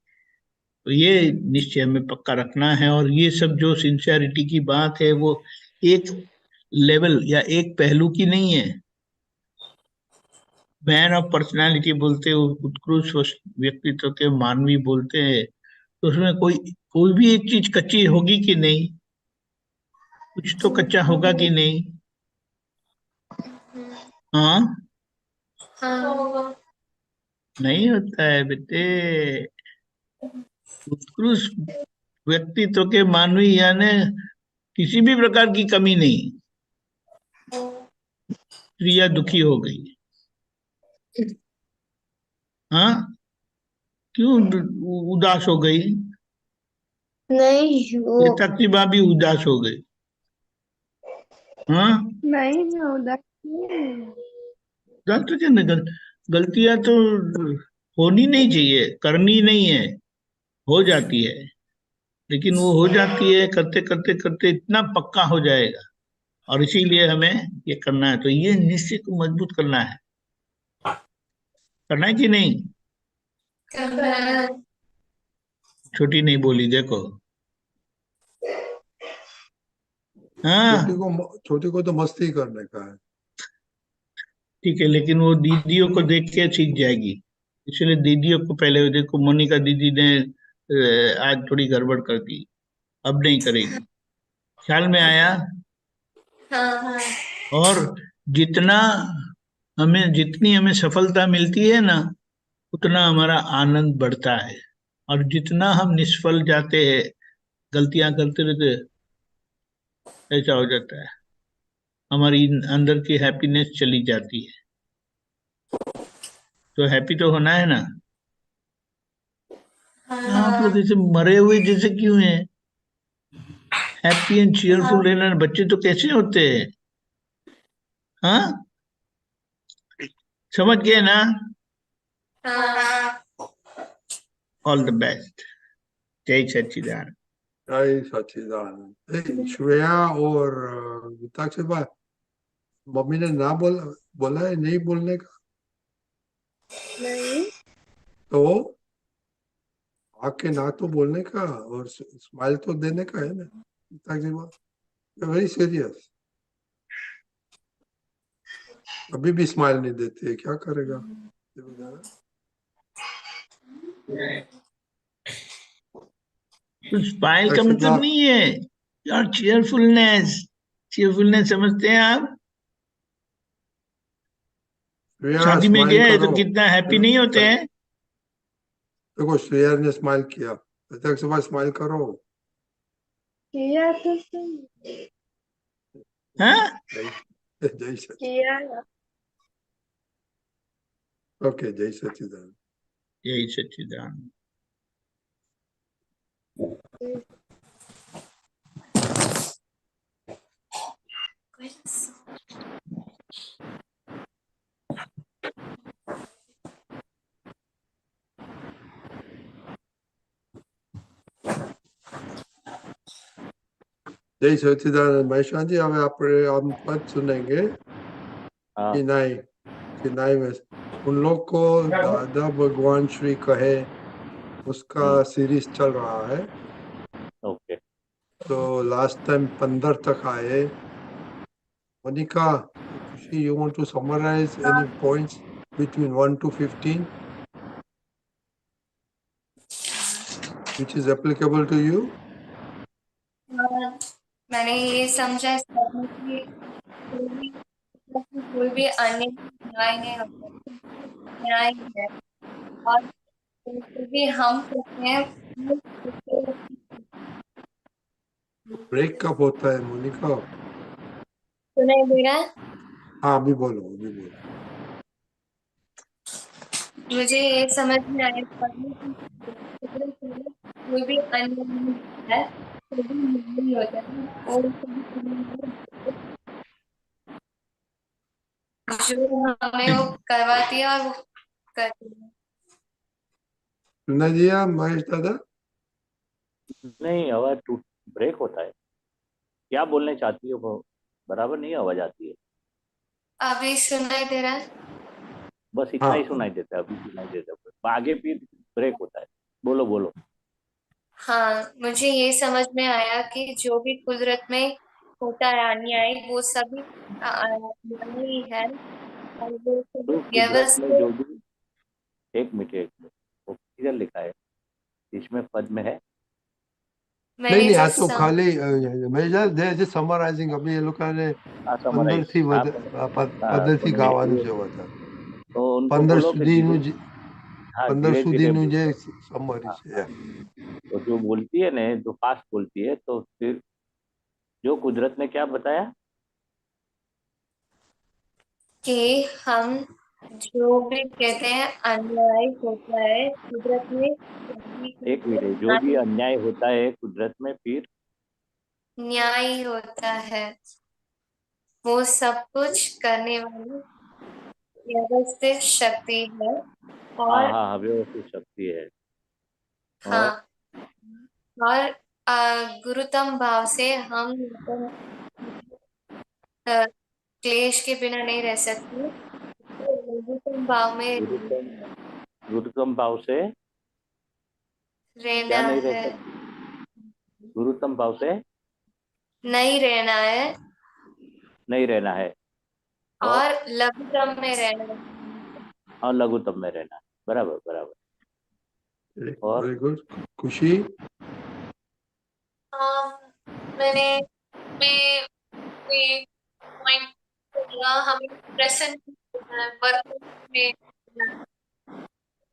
Speaker 7: तो ये निश्चय हमें पक्का रखना है। और ये सब जो सिंसियरिटी की बात है वो एक लेवल या एक पहलू की नहीं है। मैन ऑफ पर्सनालिटी बोलते हैं, उत्कृष्ट व्यक्तित्व के मानवी बोलते हैं। तो उसमें कोई कोई भी एक चीज कच्ची होगी कि नहीं? कुछ तो कच्चा होगा कि नहीं? हाँ,
Speaker 2: हाँ।
Speaker 7: नहीं होता है बेटे। उत्कृष्ट व्यक्तित्व के मानवी यानी किसी भी प्रकार की कमी नहीं। प्रिया दुखी हो गई, हाँ, क्यों उदास हो गई?
Speaker 4: नहीं वो
Speaker 7: ये तकरीबा भी उदास हो गई, हाँ।
Speaker 6: नहीं, मैं उदास नहीं हूँ।
Speaker 7: गलत क्या नहीं? गलतियां तो होनी नहीं चाहिए, करनी नहीं है, हो जाती है। लेकिन वो हो जाती है करते करते करते इतना पक्का हो जाएगा। और इसीलिए हमें ये करना है। तो ये निश्चय को मजबूत करना है कि नहीं?
Speaker 2: करना।
Speaker 7: छोटी नहीं बोली, देखो। हाँ
Speaker 3: छोटी को तो मस्ती करने का है।
Speaker 7: ठीक है, लेकिन वो दीदियों को देख के सीख जाएगी। इसलिए दीदियों को पहले देखो, मोनिका दीदी ने आज थोड़ी गड़बड़ कर दी, अब नहीं करेगी। ख्याल में आया?
Speaker 2: हाँ हाँ।
Speaker 7: और जितना जितनी हमें सफलता मिलती है ना, उतना हमारा आनंद बढ़ता है। और जितना हम निष्फल जाते हैं, गलतियां करते रहते हैं, ऐसा हो जाता है, हमारी अंदर की हैप्पीनेस चली जाती है। तो हैप्पी तो होना है ना। आप लोग ऐसे मरे हुए जैसे क्यों हैं? हैप्पी एंड चीयरफुल रहना बच्चे तो कैसे होते हैं? हाँ, समझ गए ना?
Speaker 2: हाँ।
Speaker 7: All the best. जय सच्चिदानंद।
Speaker 3: जय सच्चिदानंद। श्रेया और गीताक्षी बात, मम्मी ने ना बोला है नहीं बोलने का?
Speaker 6: नहीं,
Speaker 3: तो आके ना तो बोलने का और स्माइल तो देने का है ना गीताक्षी बात। Very serious. अभी भी स्माइल नहीं देते, क्या करेगा?
Speaker 7: तो स्माइल का
Speaker 3: ऐसे
Speaker 7: मतलब
Speaker 3: तो
Speaker 7: नहीं है यार चीयरफुलनेस। चीयरफुलनेस समझते हैं आप?
Speaker 3: श्रेया
Speaker 7: शादी में
Speaker 3: स्माइल
Speaker 7: गए
Speaker 3: करो।
Speaker 7: तो कितना हैप्पी नहीं होते हैं।
Speaker 3: देखो श्रेया ने स्माइल किया, अध्यक्ष सभा स्माइल करो।
Speaker 6: किया तो सही।
Speaker 7: हाँ,
Speaker 3: जय जय सचिदानंद।
Speaker 6: किया।
Speaker 3: ओके, जय सचिदानंद।
Speaker 7: यही सच्चिदानंद।
Speaker 3: जय सचिदानंद। महेश्वर जी, હવે આપણે हम पद सुनेंगे
Speaker 5: हाँ
Speaker 3: चिनाई में। उन लोग को दादा भगवान श्री कहे, उसका सीरीज चल रहा है।
Speaker 5: ओके।
Speaker 3: तो लास्ट टाइम 15 तक आए। मोनिका, खुशी, you want to summarize any points between 1 to 15 which is applicable to you?
Speaker 2: मैंने ये समझा इस बात में कि कोई भी अन्य न्याय नहीं होता, न्याय है। और फिर भी हम कहते हैं
Speaker 3: ब्रेक कब होता है मोनिका?
Speaker 2: सुनाई दे रहा है।
Speaker 3: हाँ, अभी बोलो, अभी बोलो।
Speaker 2: मुझे ये समझ में आया इस बात में कि कोई भी अन्य नहीं है, कोई भी नहीं होता है, और जो हमें वो करवाती है और वो करती है।
Speaker 3: सुना दिया महेश दादा?
Speaker 5: नहीं, आवाज टूट ब्रेक होता है। क्या बोलने चाहती हो वो बराबर नहीं आवाज आती है।
Speaker 2: अभी सुनाई दे रहा है।
Speaker 5: बस इतना
Speaker 3: हाँ,
Speaker 5: ही सुनाई देता है, अभी सुनाई देता है, आगे फिर ब्रेक होता है। बोलो बोलो।
Speaker 2: हाँ, मुझे ये समझ में आया कि जो भी कुदरत में होता है अन्याय, वो सभी अन्याय ही है, और वो सभी
Speaker 5: तो कुदरत में जो
Speaker 2: व्यवस्थित।
Speaker 5: भी, एक मिनट वो किधर लिखा है, इसमें पद में है।
Speaker 3: नहीं
Speaker 2: मैंने
Speaker 3: नहीं,
Speaker 2: जो
Speaker 3: આ તો ખાલી મહેશ દાદા they are just summarizing. अभी ये लोग ने
Speaker 5: हाँ समराइज।
Speaker 3: 15 થી
Speaker 5: हाँ हाँ,
Speaker 3: 15
Speaker 5: तो
Speaker 3: થી
Speaker 5: नहीं
Speaker 3: ગાવાનું
Speaker 5: ये,
Speaker 3: છે વધારે।
Speaker 5: तो उनको
Speaker 3: 15
Speaker 5: बोलो कि
Speaker 3: સુધીનું
Speaker 5: धीरे, हाँ
Speaker 3: 15
Speaker 5: धीरे धीरे
Speaker 3: સુધીનું જે
Speaker 5: बोलो।
Speaker 3: સમરી
Speaker 5: हाँ
Speaker 3: છે।
Speaker 5: हाँ, तो जो बोलती है ना, जो फास्ट बोलती है, तो फिर जो कुदरत ने क्या बताया
Speaker 2: कि हम जो भी कहते हैं अन्याय होता है कुदरत में, सभी
Speaker 5: एक मिनट, जो भी अन्याय होता है कुदरत में फिर
Speaker 2: न्याय ही होता है। वो सब कुछ करने वाली व्यवस्थित शक्ति है।
Speaker 5: हाँ
Speaker 2: और
Speaker 5: हाँ हाँ व्यवस्थित शक्ति है।
Speaker 2: हाँ,
Speaker 5: और
Speaker 2: और गुरुतम भाव से हम अ, क्लेश के बिना नहीं रह सकते, तो लघुतम भाव में
Speaker 5: गुरुतम गुरुतम भाव से
Speaker 2: रहना
Speaker 5: क्या नहीं रह
Speaker 2: है,
Speaker 5: सकती, गुरुतम भाव से
Speaker 2: नहीं रहना है,
Speaker 5: नहीं रहना है,
Speaker 2: और लघुतम में रहना है।
Speaker 5: और लघुतम में रहना है। बराबर बराबर। और
Speaker 3: वेरी गुड। खुशी?
Speaker 2: मैंने में में पॉइंट दिया, हमें प्रेजेंट वर्तमान में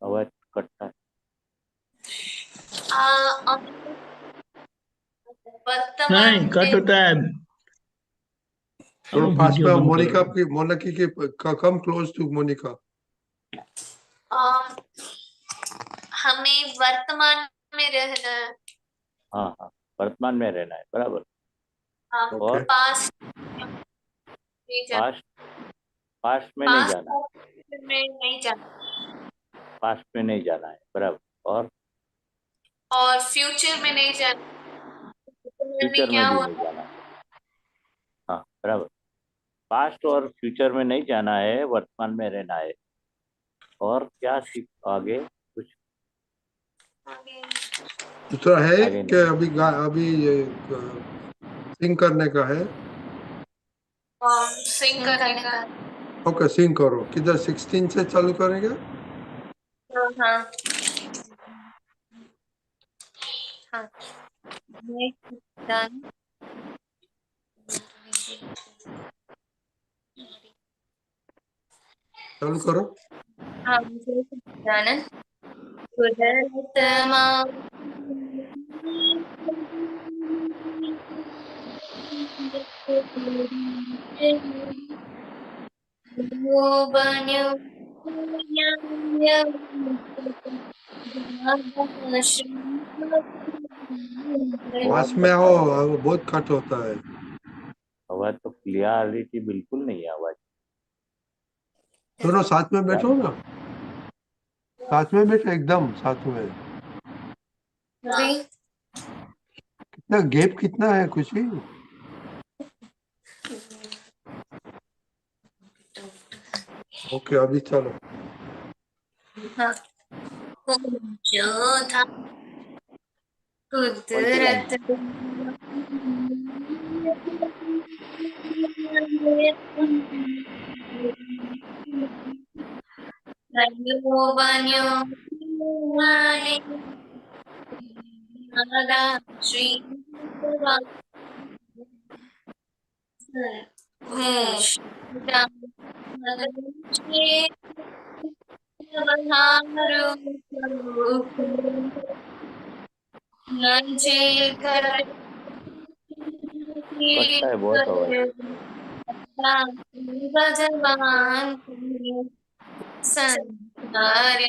Speaker 5: आवाज कटता है।
Speaker 2: हमें वर्तमान
Speaker 7: नहीं कट
Speaker 2: में
Speaker 7: होता है।
Speaker 3: थोड़ा
Speaker 7: चलो
Speaker 3: पास
Speaker 7: वीडियो
Speaker 3: में
Speaker 7: बंद करो।
Speaker 3: मोनिका की, मोनिका की कम क्लोज टू मोनिका।
Speaker 2: हमें वर्तमान में रहना है।
Speaker 5: हाँ हाँ, वर्तमान में रहना है। बराबर।
Speaker 2: हम
Speaker 3: ओके।
Speaker 5: और
Speaker 2: पास्ट नहीं जाना,
Speaker 5: पास्ट पास्ट में नहीं जाना,
Speaker 2: पास्ट में नहीं जाना,
Speaker 5: पास्ट में नहीं जाना है। बराबर।
Speaker 2: और फ्यूचर में नहीं जाना। फ्यूचर में
Speaker 5: फ्यूचर
Speaker 2: क्या
Speaker 5: में भी
Speaker 2: हुआ?
Speaker 5: नहीं जाना है। हाँ बराबर। पास्ट और फ्यूचर में नहीं जाना है, वर्तमान में रहना है। और क्या सीख आगे कुछ
Speaker 2: आगे
Speaker 3: दूसरा है
Speaker 5: आगे
Speaker 3: कि
Speaker 5: नहीं।
Speaker 3: अभी सिंग करने का है?
Speaker 2: सिंग करने का।
Speaker 3: ओके, सिंग करो। किधर 16 से चालू करेंगे?
Speaker 2: हाँ हाँ हाँ। जय सच्चिदानंद।
Speaker 3: चालू करो।
Speaker 2: हाँ, जय सच्चिदानंद। कुदरत माँ वो बन्यो
Speaker 3: पास में आओ, वो बहुत कट होता है।
Speaker 5: आवाज तो क्लियरिटी बिल्कुल नहीं है आवाज।
Speaker 3: दोनों साथ में बैठो ना, साथ में बैठो, एकदम साथ में।
Speaker 2: अभी
Speaker 3: कितना गैप कितना है खुशी? ओके, अभी चलो।
Speaker 2: हाँ, जो था कुदरत वो बन्यो श्री
Speaker 5: कटता है बहुत आवाज।
Speaker 2: भगवान संसार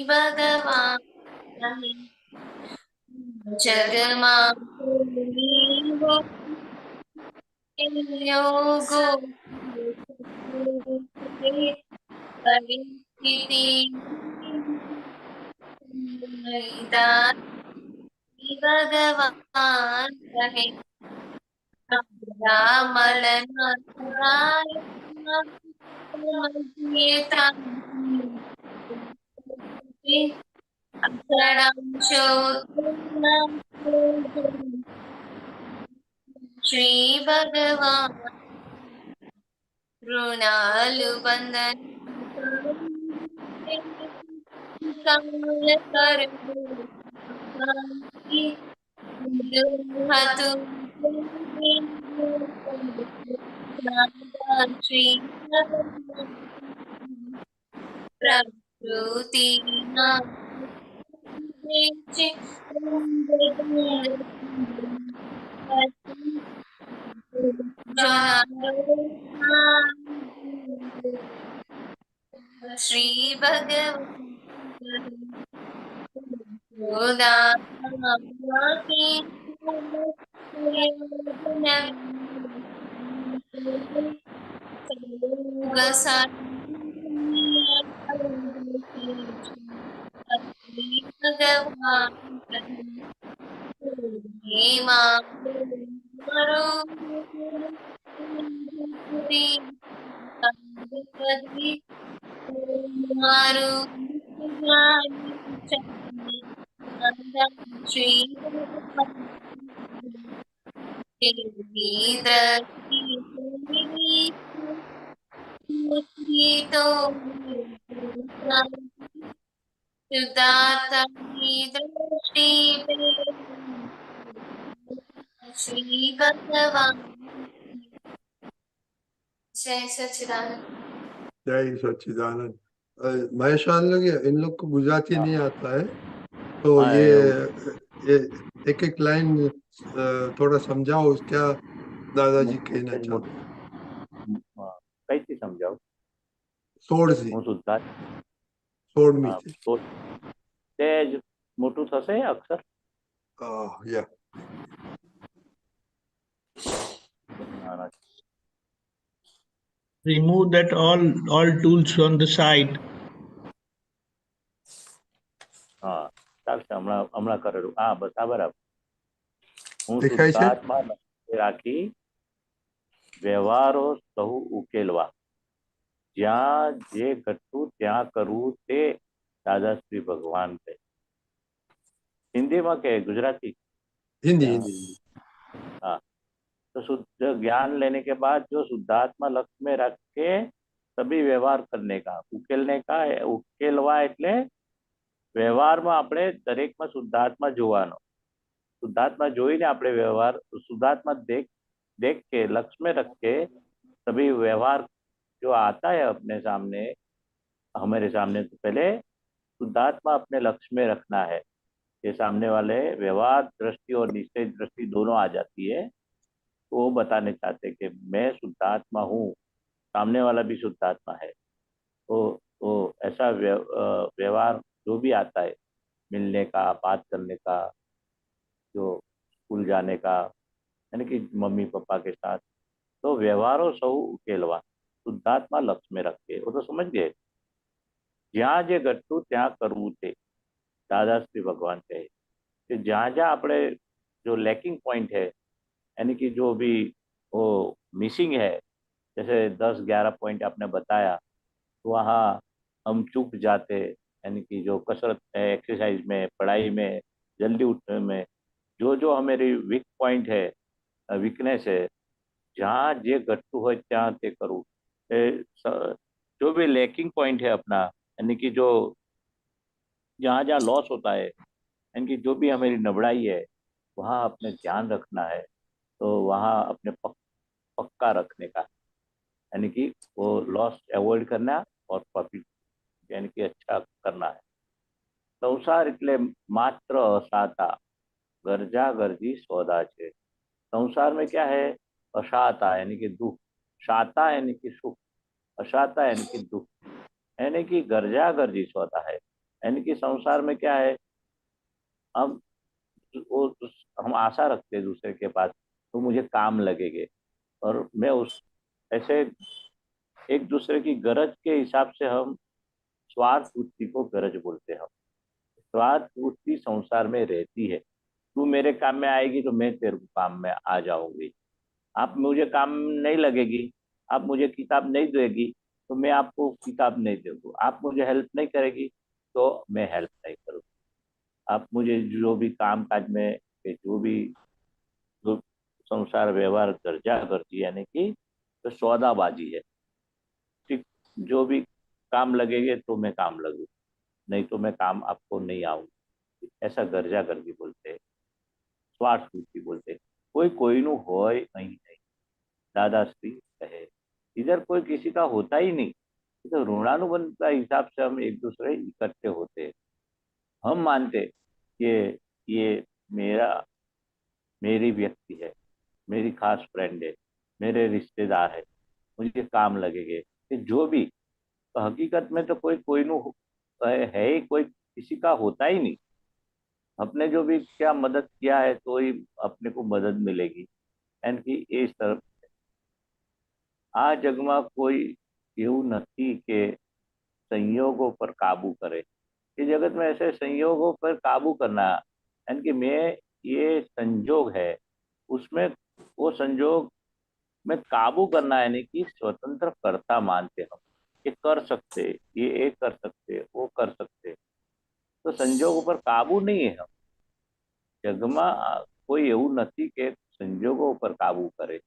Speaker 2: भगवान जगमा योगो भगवान रहे श्री भगवान ऋणालु बंधन कर श्री प्रकृति श्री भगवान श्री भगवान जय सच्चिदानंद।
Speaker 3: जय सच्चिदानंद। महेशान लोग, इन लोग को गुजराती नहीं आता है, तो
Speaker 5: हाँ,
Speaker 3: ये एक एक लाइन थोड़ा समझाओ, क्या दादाजी कहना चाहते हैं।
Speaker 5: कैसे समझाओ?
Speaker 3: सोड़ सी,
Speaker 5: હું સુદ્धा
Speaker 3: सोड़ में थी।
Speaker 5: તો તેજ મોટું થશે અક્ષર.
Speaker 3: या
Speaker 7: Remove that all tools on the side.
Speaker 5: હા, ચાલશે. હમણાં કરેલું. હા, બસ આ બરાબર. હું
Speaker 3: દેખાય છે?
Speaker 5: શુદ્ધાત્મા નક્કી રાખી વ્યવહારો સહુ ઉકેલવા, જ્યાં જે ઘટતું ત્યાં કરવું તે દાદાશ્રી ભગવાન છે. હિન્દીમાં કે ગુજરાતી?
Speaker 3: हिंदी हिंदी।
Speaker 5: हाँ, तो शुद्ध ज्ञान लेने के बाद जो शुद्धात्मा लक्ष्य में रख के सभी व्यवहार करने का, उकेलने का, उकेलवा એટલે વ્યવહારમાં આપણે દરેકમાં શુદ્ધાત્મા જોવાનો, शुद्धात्मा જોઈને આપણે व्यवहार शुद्धात्मा देख के लक्ष्य में रख के सभी व्यवहार जो आता है अपने सामने, हमारे सामने, तो पहले शुद्धात्मा अपने लक्ष्य में रखना है। ये सामने वाले व्यवहार दृष्टि और निश्चय दृष्टि दोनों आ जाती है, तो वो बताने चाहते कि मैं शुद्धात्मा हूँ, सामने वाला भी शुद्धात्मा है। तो ऐसा व्यवहार जो भी आता है, मिलने का, बात करने का, जो स्कूल जाने का, यानी कि मम्मी पापा के साथ, तो व्यवहारों सौ उकेलवा शुद्धात्मा लक्ष्य में रखे, वो तो समझ गए। જ્યાં જે ઘટતું ત્યાં કરવું તે, દાદાશ્રી भगवान कहे कि जहाँ जहाँ આપણે जो लैकिंग पॉइंट है, यानी कि जो भी वो मिसिंग है, जैसे 10-11 पॉइंट आपने बताया, तो वहाँ हम चूक जाते, यानी कि जो कसरत है, एक्सरसाइज में, पढ़ाई में, जल्दी उठने में, जो जो हमारी वीक पॉइंट है, वीकनेस है, जहाँ जे घटતું હોય ત્યાં તે કરવું। जो भी लैकिंग पॉइंट है अपना, यानी कि जो जहाँ जहाँ लॉस होता है, यानी कि जो भी हमारी नबड़ाई है, वहाँ अपने ध्यान रखना है, तो वहाँ अपने पक्का रखने का, यानी कि वो लॉस अवॉइड करना और प्रॉफिट यानी कि अच्छा करना है। संसार એટલે માત્ર અસાતા, ગરજા ગરજી સોદા છે। संसार में क्या है? अशाता यानी कि दुख, शाता यानी कि सुख, अशाता यानी कि दुख, यानी कि गर्जा गर्जी सौदा है। यानी कि संसार में क्या है, हम वो हम आशा रखते हैं दूसरे के पास, तो मुझे काम लगेंगे, और मैं उस ऐसे एक दूसरे की गरज के हिसाब से हम स्वार्थ बुद्धि को गरज बोलते हैं। स्वार्थ बुद्धि संसार में रहती है, तू मेरे काम में आएगी तो मैं तेरे काम में आ जाऊंगी, आप मुझे काम नहीं लगेगी, आप मुझे किताब नहीं देगी तो मैं आपको किताब नहीं दूंगा, आप मुझे हेल्प नहीं करेगी तो मैं हेल्प नहीं करूँगी, आप मुझे जो भी काम काज में जो भी जो संसार व्यवहार गर्जा गर्जी यानी कि तो सौदाबाजी है, ठीक, जो भी काम लगेंगे तो मैं काम लगू, नहीं तो मैं काम आपको नहीं आऊंगी, ऐसा गर्जा गर्जी बोलते हैं, स्वार्थ बुद्धि बोलते हैं। कोई कोईનું હોય અહીં नहीं, दादाश्री कहे इधर कोई किसी का होता ही नहीं, तो ऋणानुबंध का हिसाब से हम एक दूसरे इकट्ठे होते हैं। हम मानते कि ये मेरा मेरी व्यक्ति है, मेरी खास फ्रेंड है, मेरे रिश्तेदार है, मुझे काम लगेंगे, कि जो भी, तो हकीकत में तो कोई कोईનું है ही, कोई किसी का होता ही नहीं। अपने जो भी क्या मदद किया है तो ही अपने को मदद मिलेगी, यानी कि इस तरफ આ જગમાં કોઈ એવું નથી કે संयोगों पर काबू करे, इस जगत में ऐसे संयोगों पर काबू करना, यानी कि मैं ये संजोग है उसमें वो संजोग में काबू करना, यानी कि स्वतंत्र कर्ता मानते हम, ये कर सकते, ये कर सकते, वो कर सकते, तो संजोगों पर काबू नहीं है हम। जगमा कोई એવું નથી કે સંજોગો પર કાબू करे,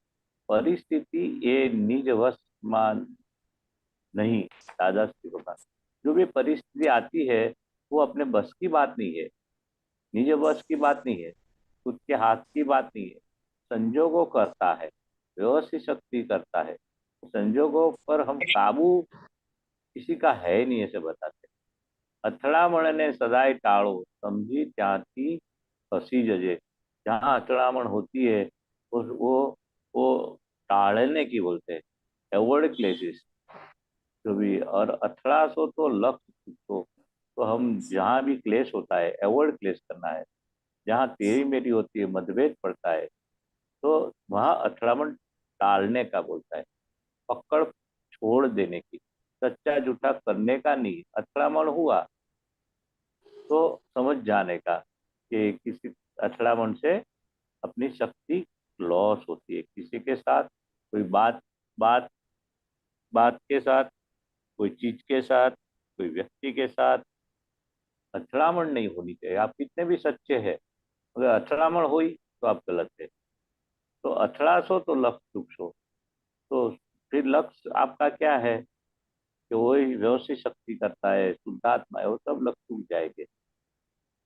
Speaker 5: परिस्थिति ये निज वश में नहीं, दादाश्री भगवान, जो भी परिस्थिति आती है वो अपने बस की बात नहीं है, निज वश की बात नहीं है, खुद के हाथ की बात नहीं है, संजोगों करता है, व्यवस्थित शक्ति करता है, संजोगों पर हम काबू किसी का है ही नहीं, ऐसे बताते। અથડામણ ને સદાય टाळो, समझी ત્યાંથી फंसी जजे। जहाँ અથડામણ होती है वो टालने की बोलते हैं, एवॉर्ड प्लेसेस जो भी, और અથડાશ हो तो लक्ष्य तो हम जहाँ भी क्लेश होता है एवॉर्ड क्लेश करना है, जहाँ तेरी मेरी होती है, मतभेद पड़ता है, तो वहाँ અથડામણ टालने का बोलता है, पकड़ छोड़ देने की, सच्चा झूठा करने का नहीं। અથડામણ हुआ तो समझ जाने का कि किसी અથડામણ से अपनी शक्ति लॉस होती है, किसी के साथ कोई बात बात के साथ, कोई चीज के साथ, कोई व्यक्ति के साथ અથડામણ नहीं होनी चाहिए। आप कितने भी सच्चे हैं, अगर અથડામણ हुई तो आप गलत है। तो अथड़ा सो तो लक्ष्य सुख सो। तो फिर लक्ष्य आपका क्या है कि वही व्यवस्थित शक्ति करता है, शुद्धात्मा है, वो सब लक्ष्य सूख जाएंगे,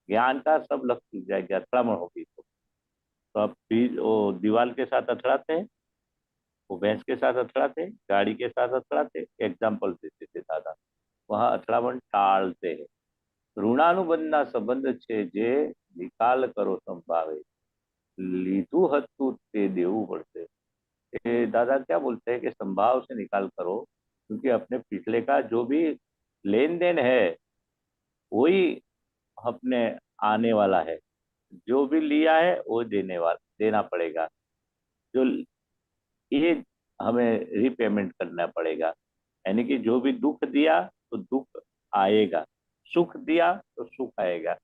Speaker 5: ज्ञान का सब लक्ष्य सूख जाएंगे अथड़ामण होगी तो आप फिर वो दीवार के साथ अथड़ाते हैं, वो भैंस के साथ अथड़ाते हैं, गाड़ी के साथ अथड़ाते, एग्जाम्पल देते थे दादा, वहाँ अथड़ामण टालते हैं। ઋણાનુબંધના સંબંધ છે જે નિકાલ કરો સંભાવે, લીધું હતું તે દેવું પડશે। ये दादा क्या बोलते हैं कि संभाव से निकाल करो, क्योंकि अपने पिछले का जो भी लेन देन है वही अपने आने वाला है, जो भी लिया है वो देना पड़ेगा, जो ये हमें रिपेमेंट करना पड़ेगा। यानी कि जो भी दुख दिया तो दुख आएगा, सुख दिया तो सुख आएगा।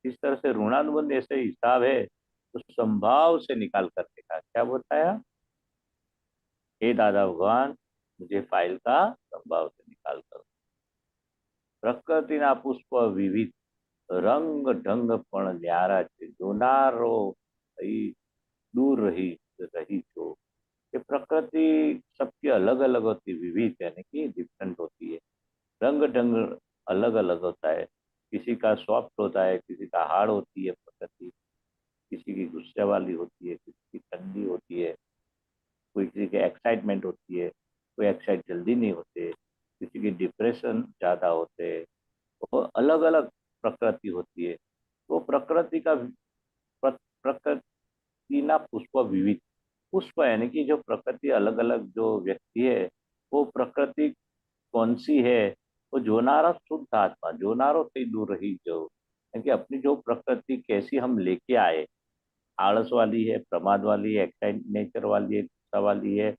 Speaker 5: इस तरह से ऋणानुबंध ऐसे हिसाब है, तो संभाव से निकाल करने का क्या बताया, हे दादा भगवान मुझे फाइल का संभाव से निकाल करो। प्रकृतिना पुष्प विविध रंग ढंग पण न्यारा છે જોનારો થઈ दूर रही जो। ये प्रकृति सबकी अलग अलग होती है, विविध यानी कि डिफरेंट होती है, रंग ढंग अलग अलग होता है, किसी का सॉफ्ट होता है, किसी का हार्ड होती है प्रकृति, किसी की गुस्से वाली होती है, किसी की ठंडी होती है, कोई किसी की एक्साइटमेंट होती है, कोई एक्साइट जल्दी नहीं होते, किसी की डिप्रेशन ज़्यादा होते हैं, वो अलग अलग प्रकृति होती है। वो प्रकृति का प्रकृति ना पुष्प विविध, पुष्प यानी कि जो प्रकृति अलग अलग जो व्यक्ति है वो प्रकृति कौन सी है, वो जोनारा शुद्ध आत्मा, जोनारो से दूर रही जो, यानी कि अपनी जो प्रकृति कैसी हम लेके आए, आलस वाली है, प्रमाद वाली है, एक्साइट नेचर वाली है, गुस्सा वाली है,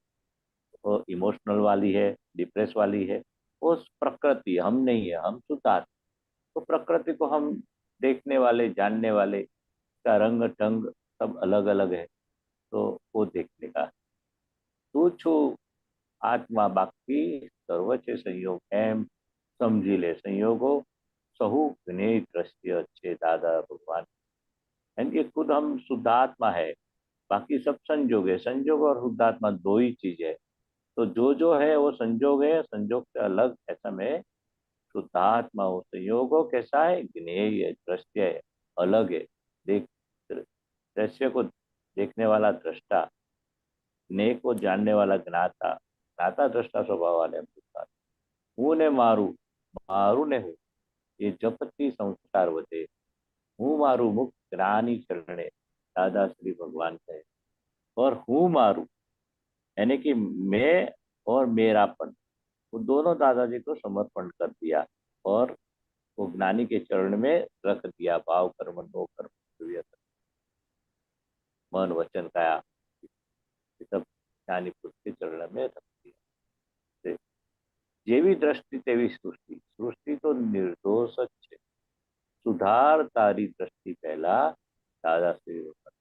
Speaker 5: वो इमोशनल वाली है, डिप्रेस वाली है, वो प्रकृति हम नहीं है, हम शुद्ध आत्मा। तो प्रकृति को हम देखने वाले, जानने वाले, का रंग ढंग सब अलग अलग है, तो वो देखने का। તું છું આત્મા બાકી સર્વ છે સંયોગ, એમ સમજી લે સંયોગો સહુ જ્ઞેય દ્રશ્ય છે दादा भगवान। यानी कि खुद हम शुद्धात्मा है, बाकी सब संयोग है, संयोग और शुद्धात्मा दो ही चीज है। तो जो है वो संयोग है, संयोग से अलग ऐसा में शुद्धात्मा हो। संयोगो कैसा है, ज्ञेय है, दृश्य है, अलग है, देख दृश्य को देखने वाला दृष्टा, ज्ञेय को जानने वाला ज्ञाता, ज्ञाता दृष्टा स्वभाव वाले हम। હું ને મારું, મારું ને હું, એ જપતી સંસ્કાર વધે, હું મારું મુક્ત જ્ઞાની ચરણે, दादा श्री भगवान कहे। और हूँ मारू यानी कि मैं और मेरापन, वो दोनों दादाजी को समर्पण कर दिया और वो ज्ञानी के चरण में रख दिया। भाव कर्म नो कर्म मन वचन काया सब ज्ञानी पुरुष के चरण में रख दिया। जेवी दृष्टि तेवी सृष्टि, सृष्टि तो निर्दोष है, सुधार तारी दृष्टि पहला दादा श्री भगवान।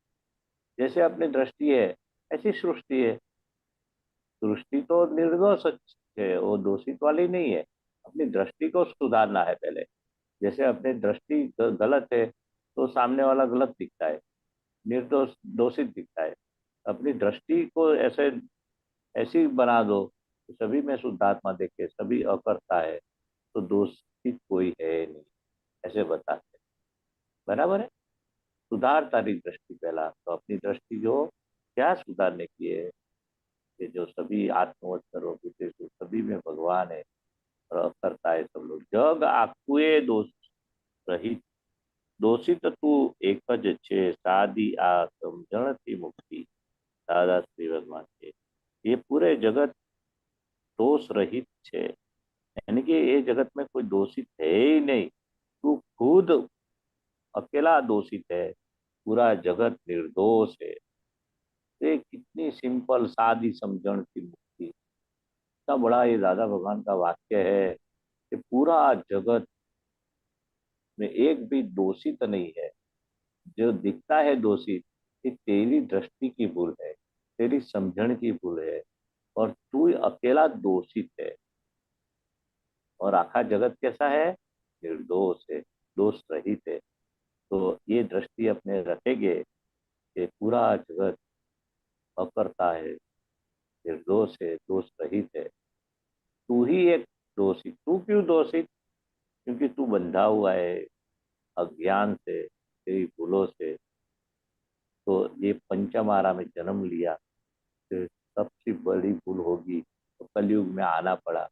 Speaker 5: जैसे अपनी दृष्टि है ऐसी सृष्टि है, सृष्टि तो निर्दोष है, वो दोषित वाली नहीं है, अपनी दृष्टि को सुधारना है पहले। जैसे अपनी दृष्टि गलत है तो सामने वाला गलत दिखता है, निर्दोष दोषित दिखता है। अपनी दृष्टि को ऐसी बना दो कि सभी में शुद्धात्मा देखे, सभी अकर्ता है, तो दोषित कोई है नहीं, ऐसे बताते। बराबर है, सुधार तारी दृष्टि पहला। तो अपनी दृष्टि जो क्या सुधारने की है, कि जो सभी आत्मवत सर्वभूते सभी में भगवान है और करता है सब लोग। जग आखुए दोष रहित, दोषित तू एक ज छे, सादी आ समझणथी मुक्ति, दादा श्री भगवान के। ये पूरे जगत दोष रहित है, यानी कि ये जगत में कोई दोषित है ही नहीं, तू खुद अकेला दोषित है, पूरा जगत निर्दोष है। ये कितनी सिंपल सादी समझण की मुक्ति, इतना बड़ा ये दादा भगवान का वाक्य है कि पूरा जगत में एक भी दोषित नहीं है। जो दिखता है दोषित, ये तेरी दृष्टि की भूल है, तेरी समझण की भूल है, और तू अकेला दोषित है। और आखा जगत कैसा है, निर्दोष है, दोष रहित है। तो ये दृष्टि अपने रखेंगे कि पूरा जगत अकर्ता है, निर्दोष है, दोष रहित है। तू ही एक दोषी। तू क्यों दोषी? क्योंकि तू बंधा हुआ है अज्ञान से, तेरी भूलों से। तो ये पंचमारा में जन्म लिया, फिर सबसे बड़ी भूल होगी तो कलयुग में आना पड़ा।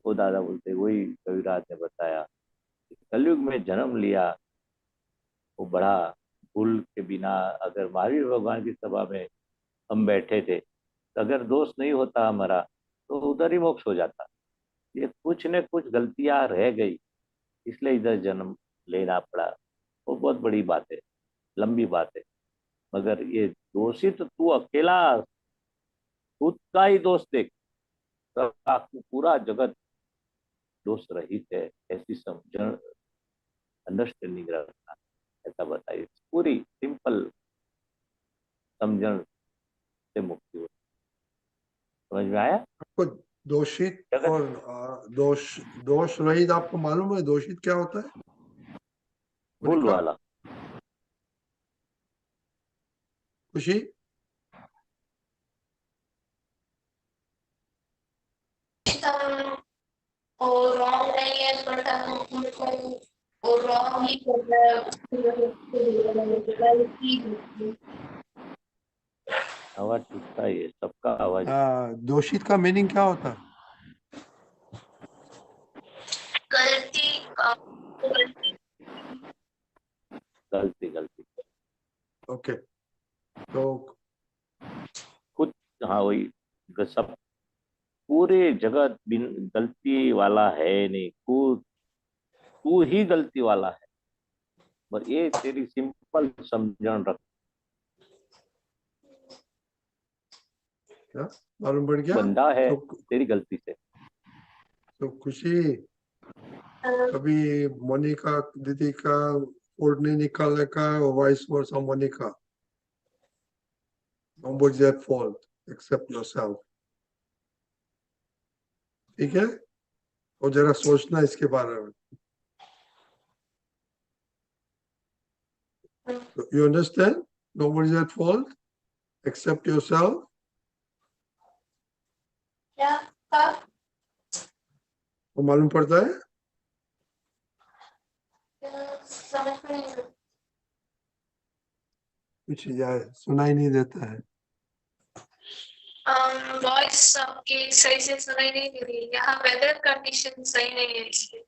Speaker 5: वो दादा बोलते, वही कविराज ने बताया, कलयुग में जन्म लिया। वो बड़ा भूल के बिना, अगर महावीर भगवान की सभा में हम बैठे थे, तो अगर दोष नहीं होता हमारा तो उधर ही मोक्ष हो जाता। ये कुछ न कुछ गलतियां रह गई, इसलिए इधर जन्म लेना पड़ा। वो बहुत बड़ी बात है, लंबी बात है। मगर ये दोषी तो तू अकेला, खुद का ही दोष देख। पूरा जगत दोष रहित है, ऐसी समझ, अंडरस्टैंडिंग रखना, ऐसा बताइए। पूरी सिंपल समझन से मुक्ति हो। समझ में आया?
Speaker 3: आपको दोषित
Speaker 5: जगत
Speaker 3: और दोष रहित आपको मालूम है दोषित क्या होता है?
Speaker 5: भूल
Speaker 3: मोनिका,
Speaker 5: वाला।
Speaker 3: खुशी,
Speaker 2: और रॉन्ग नहीं है, बट वो रॉन्ग ही कर रहा है।
Speaker 5: आवाज टूटता ही है, सबका आवाज।
Speaker 3: दोषित का मीनिंग क्या होता है?
Speaker 2: गलती
Speaker 5: गलती।
Speaker 3: ओके, तो
Speaker 5: खुद, हाँ वही, सब पूरे जगत बिन गलती वाला है नहीं, खुद तू ही गलती वाला है। पर ये तेरी सिंपल समझन रख,
Speaker 3: क्या मालूम पड़ गया?
Speaker 5: बंदा है
Speaker 3: तो
Speaker 5: तेरी गलती से।
Speaker 3: खुशी, कभी मोनिका दीदी का कोड नहीं निकालने का, और vice versa Monika. Nobody's at fault except yourself. ठीक है? और जरा सोचना इसके बारे में। You understand? Nobody's at fault except yourself. वो मालूम पड़ता है? कुछ यार सुनाई नहीं देता है।
Speaker 2: वॉइस आपकी सही से सुनाई नहीं दे रही। यहाँ वेदर कंडीशन सही नहीं है इसलिए।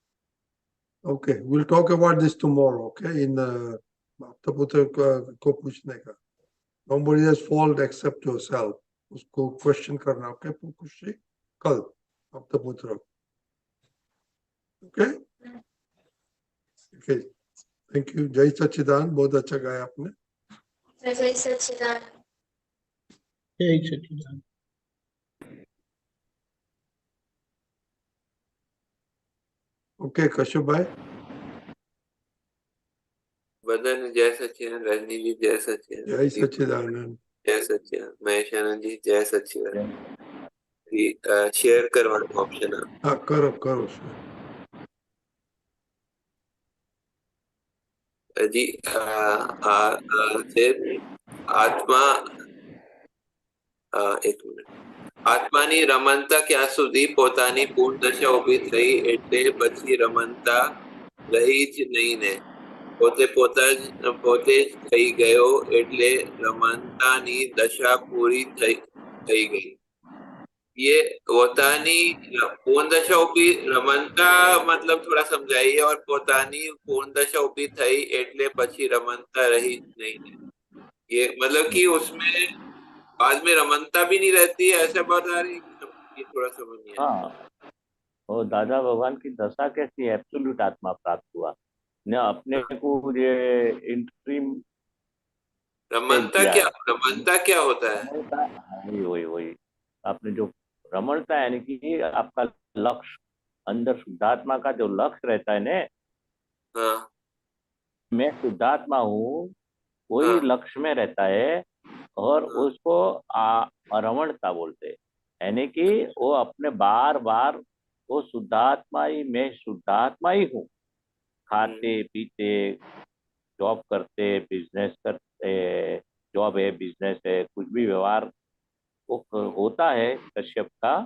Speaker 3: Okay, we'll talk about this tomorrow. Okay, in पुत्र को पूछने का। Nobody has fault except yourself. उसको क्वेश्चन करना। ओके खुशी, कल पुत्र। Okay, thank you. जय सच्चिदानंद, बहुत अच्छा गाया आपने।
Speaker 2: जय सच्चिदानंद।
Speaker 7: जय सच्चिदानंद।
Speaker 3: ओके कश्यप भाई।
Speaker 8: वदन जय सच्चिदानंद, रजनी जी जय सच्चिदानंद,
Speaker 3: जय सच्चिदानंद।
Speaker 8: जय सच्चिदानंद, महेश आनंद जी जय सच्चिदानंद। शेयर करवाना ऑप्शन है।
Speaker 3: हाँ करो
Speaker 8: जी सिर्फ आत्मा, એક મિનિટ, આત્માની રમણતા ક્યાં સુધી પોતાની પૂર્ણ દશા ઊભી થઈ એટલે પછી રમણતા રહી જ નહીં ને, પોતે પોતે જ થઈ ગયો એટલે રમણતાની દશા પૂરી થઈ ગઈ। ये પોતાની પૂર્ણ દશા ઊભી, રમણતા मतलब थोड़ा समझाइए, और પોતાની પૂર્ણ દશા ઊભી થઈ એટલે પછી રમણતા રહી જ नहीं ને, ये मतलब कि उसमें बाद में रमनता भी नहीं रहती है, ऐसा बता रही है। ये थोड़ा समझ नहीं आया।
Speaker 5: हाँ, और दादा भगवान की दशा कैसी एब्सोल्यूट आत्मा प्राप्त हुआ न, अपने को ये इंट्रीम
Speaker 8: रमनता क्या होता है?
Speaker 5: वही आपने जो रमणता, यानी कि आपका लक्ष्य, अंदर शुद्धात्मा का जो लक्ष्य रहता है ना,
Speaker 8: हाँ
Speaker 5: मैं शुद्धात्मा हूँ, वही
Speaker 8: हाँ
Speaker 5: लक्ष्य में रहता है। और
Speaker 8: हाँ
Speaker 5: उसको रमणता बोलते हैं। यानी कि वो अपने बार बार वो शुद्धात्मा ही, मैं शुद्धात्मा ही हूँ। खाते पीते, जॉब करते, बिजनेस करते, जॉब है बिजनेस है, कुछ भी व्यवहार होता है कश्यप का,